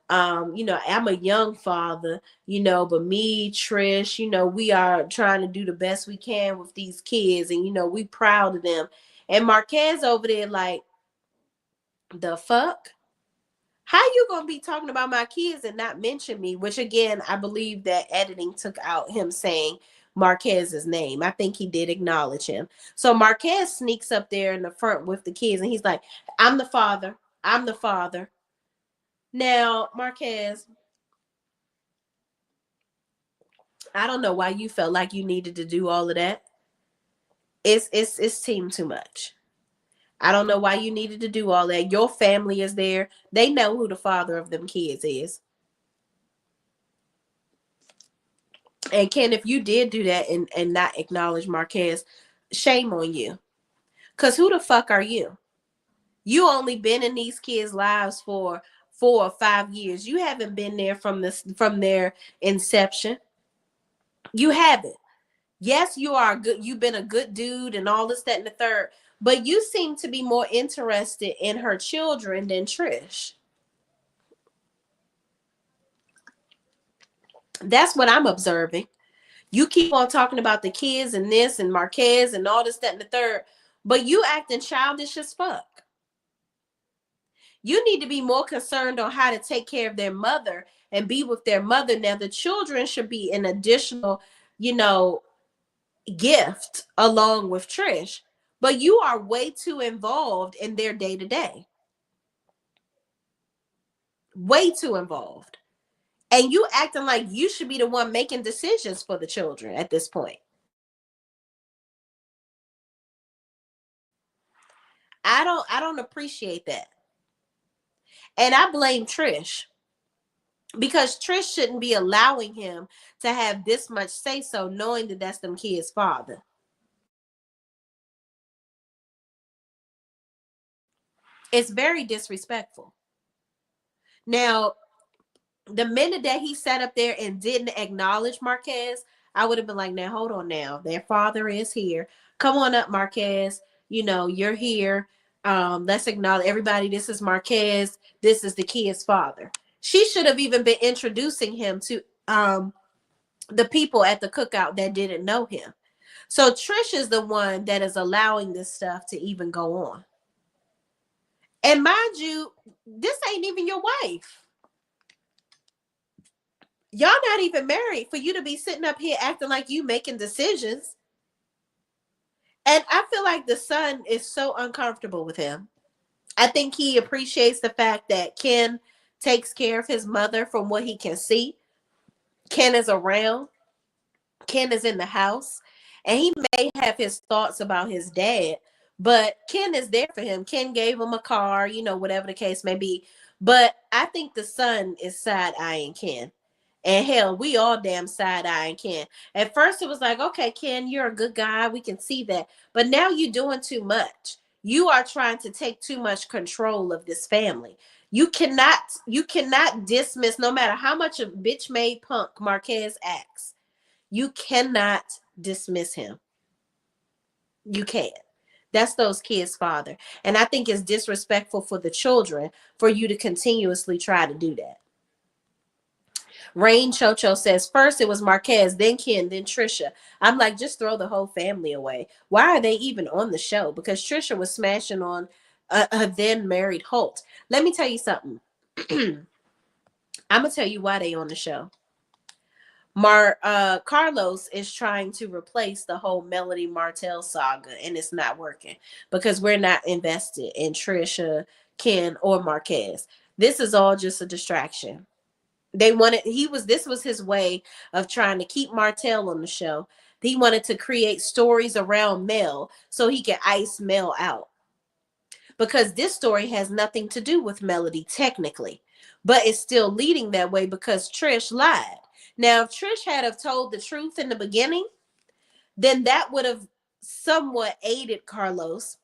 I'm a young father, but me, Trish, we are trying to do the best we can with these kids, and we proud of them. And Marquez over there like, the fuck? How you gonna be talking about my kids and not mention me? Which again, I believe that editing took out him saying Marquez's name. I think he did acknowledge him. So Marquez sneaks up there in the front with the kids and he's like, I'm the father. I'm the father. Now, Marquez, I don't know why you felt like you needed to do all of that. It's team too much. I don't know why you needed to do all that. Your family is there. They know who the father of them kids is. And Ken, if you did do that and not acknowledge Marquez, shame on you. Because who the fuck are you? You only been in these kids' lives for 4 or 5 years. You haven't been there from their inception. You haven't. Yes, you are good. You've been a good dude and all this, that, and the third. But you seem to be more interested in her children than Trish. That's what I'm observing. You keep on talking about the kids and this and Marquez and all this, that, and the third, but you acting childish as fuck. You need to be more concerned on how to take care of their mother and be with their mother. Now, the children should be an additional, you know, gift along with Trish, but you are way too involved in their day to day. Way too involved. And you acting like you should be the one making decisions for the children at this point. I don't appreciate that. And I blame Trish because Trish shouldn't be allowing him to have this much say so, knowing that that's them kids' father. It's very disrespectful. Now, the minute that he sat up there and didn't acknowledge Marquez, I would have been like, now hold on now. Their father is here. Come on up, Marquez. You know, you're here. Let's acknowledge everybody. This is Marquez. This is the kid's father. She should have even been introducing him to the people at the cookout that didn't know him. So Trish is the one that is allowing this stuff to even go on. And mind you, this ain't even your wife. Y'all not even married for you to be sitting up here acting like you making decisions. And I feel like the son is so uncomfortable with him. I think he appreciates the fact that Ken takes care of his mother from what he can see. Ken is around. Ken is in the house. And he may have his thoughts about his dad, but Ken is there for him. Ken gave him a car, you know, whatever the case may be. But I think the son is side-eyeing Ken. And hell, we all damn side-eyeing Ken. At first it was like, okay, Ken, you're a good guy. We can see that. But now you're doing too much. You are trying to take too much control of this family. You cannot dismiss, no matter how much a bitch made punk Marquez acts, you cannot dismiss him. You can't. That's those kids' father. And I think it's disrespectful for the children for you to continuously try to do that. Rain Chocho says, first it was Marquez, then Ken, then Trisha. I'm like, just throw the whole family away. Why are they even on the show? Because Trisha was smashing on a then married Holt. Let me tell you something. I'm going to tell you why they on the show. Carlos is trying to replace the whole Melody Martell saga, and it's not working because we're not invested in Trisha, Ken, or Marquez. This is all just a distraction. This was his way of trying to keep Martell on the show. He wanted to create stories around Mel so he could ice Mel out. Because this story has nothing to do with Melody technically, but it's still leading that way because Trish lied. Now, if Trish had have told the truth in the beginning, then that would have somewhat aided Carlos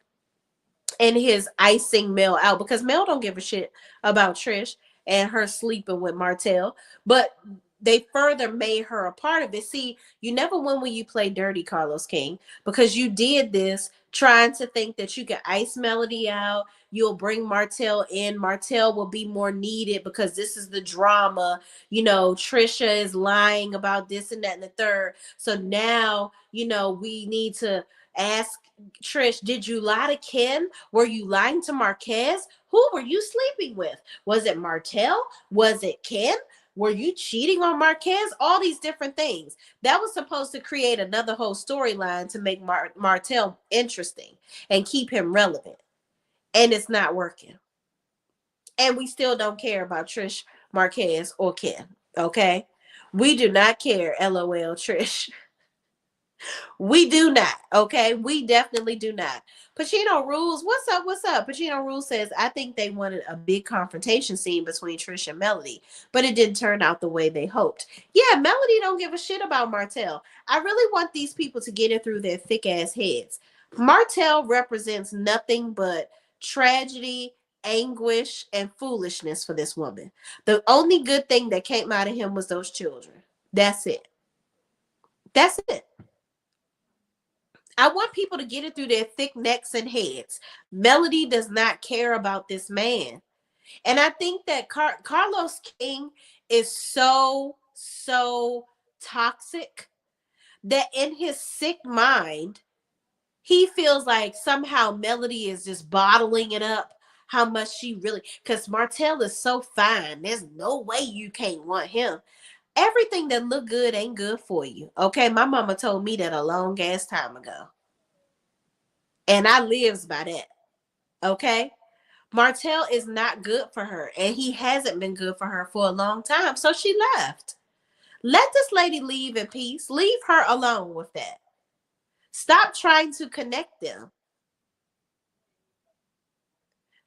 in his icing Mel out because Mel don't give a shit about Trish and her sleeping with Martell, but they further made her a part of it. See, you never win when you play dirty, Carlos King, because you did this trying to think that you could ice Melody out. You'll bring Martell in. Martell will be more needed because this is the drama. You know, Trisha is lying about this and that and the third. So now, you know, we need to ask Trish, did you lie to Ken? Were you lying to Marquez? Who were you sleeping with? Was it Martell? Was it Ken? Were you cheating on Marquez? All these different things. That was supposed to create another whole storyline to make Martell interesting and keep him relevant. And it's not working. And we still don't care about Trish, Marquez, or Ken. Okay? We do not care, LOL, Trish. We do not. Okay. We definitely do not. Pacino Rules. What's up? What's up? Pacino Rules says, I think they wanted a big confrontation scene between Trish and Melody, but it didn't turn out the way they hoped. Yeah, Melody don't give a shit about Martell. I really want these people to get it through their thick ass heads. Martell represents nothing but tragedy, anguish, and foolishness for this woman. The only good thing that came out of him was those children. That's it. That's it. I want people to get it through their thick necks and heads. Melody does not care about this man. And I think that Carlos King is so toxic that in his sick mind, he feels like somehow Melody is just bottling it up, how much she really, because Martell is so fine. There's no way you can't want him. Everything that look good ain't good for you. Okay, my mama told me that a long ass time ago. And I lives by that. Okay? Martell is not good for her, and he hasn't been good for her for a long time. So she left. Let this lady leave in peace. Leave her alone with that. Stop trying to connect them.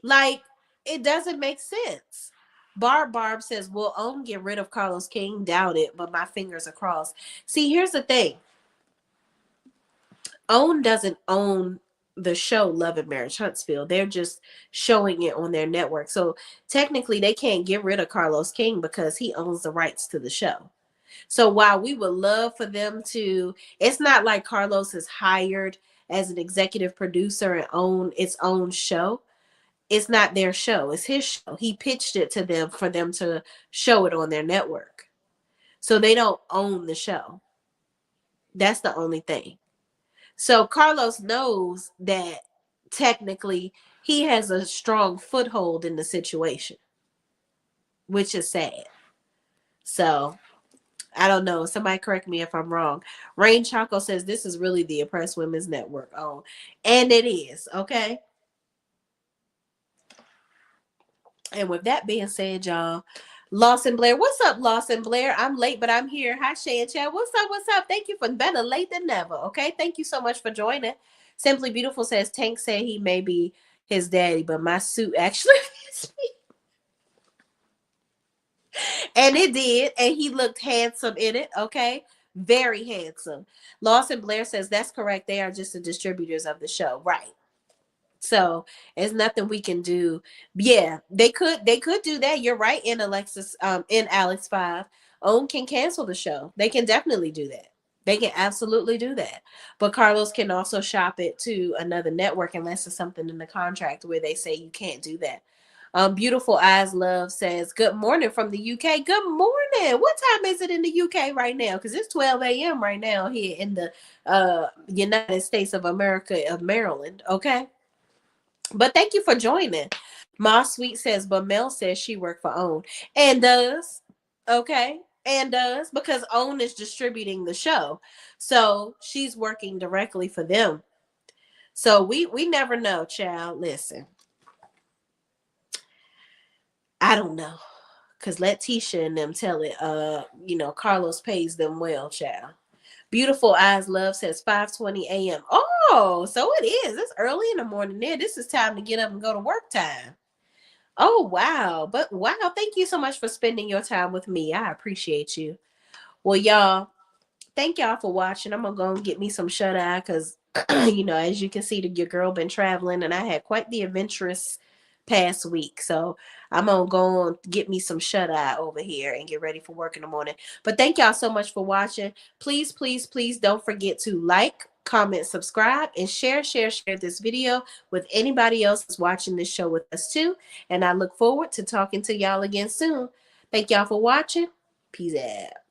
Like, it doesn't make sense. Barb says, will Own get rid of Carlos King? Doubt it, but my fingers are crossed. See, here's the thing. Own doesn't own the show Love and Marriage Huntsville. They're just showing it on their network. So technically they can't get rid of Carlos King because he owns the rights to the show. So while we would love for them to, it's not like Carlos is hired as an executive producer and own its own show. It's not their show. It's his show. He pitched it to them for them to show it on their network. So they don't own the show. That's the only thing. So Carlos knows that technically he has a strong foothold in the situation, which is sad. So I don't know. Somebody correct me if I'm wrong. Rain Chaco says this is really the Oppressed Women's Network. Oh, and it is. Okay. And with that being said, y'all, Lawson Blair. What's up, Lawson Blair? I'm late, but I'm here. Hi, Shay and Chad. What's up? What's up? Thank you for better late than never. Okay. Thank you so much for joining. Simply Beautiful says Tank said he may be his daddy, but my suit actually fits me. And it did. And he looked handsome in it. Okay. Very handsome. Lawson Blair says that's correct. They are just the distributors of the show. Right. So there's nothing we can do. Yeah, they could do that. You're right. In Alex 5, Own can cancel the show. They can definitely do that. They can absolutely do that. But Carlos can also shop it to another network unless it's something in the contract where they say you can't do that. Beautiful Eyes Love says, good morning from the UK. Good morning. What time is it in the UK right now? Because it's 12 a.m. right now here in the United States of America of Maryland. Okay. But thank you for joining. Ma Sweet says, but Mel says she worked for Own. And does. Okay. And does, because Own is distributing the show. So she's working directly for them. So we never know, child. Listen. I don't know. Because let Tisha and them tell it. Carlos pays them well, child. Beautiful Eyes Love says 5:20 a.m. Oh, so it is. It's early in the morning there. This is time to get up and go to work time. Oh, wow. But wow, thank you so much for spending your time with me. I appreciate you. Well, y'all, thank y'all for watching. I'm going to go and get me some shut-eye because, as you can see, your girl been traveling and I had quite the adventurous past week. So I'm going to go and get me some shut-eye over here and get ready for work in the morning. But thank y'all so much for watching. Please, please, please don't forget to like, comment, subscribe, and share this video with anybody else that's watching this show with us too. And I look forward to talking to y'all again soon. Thank y'all for watching. Peace out.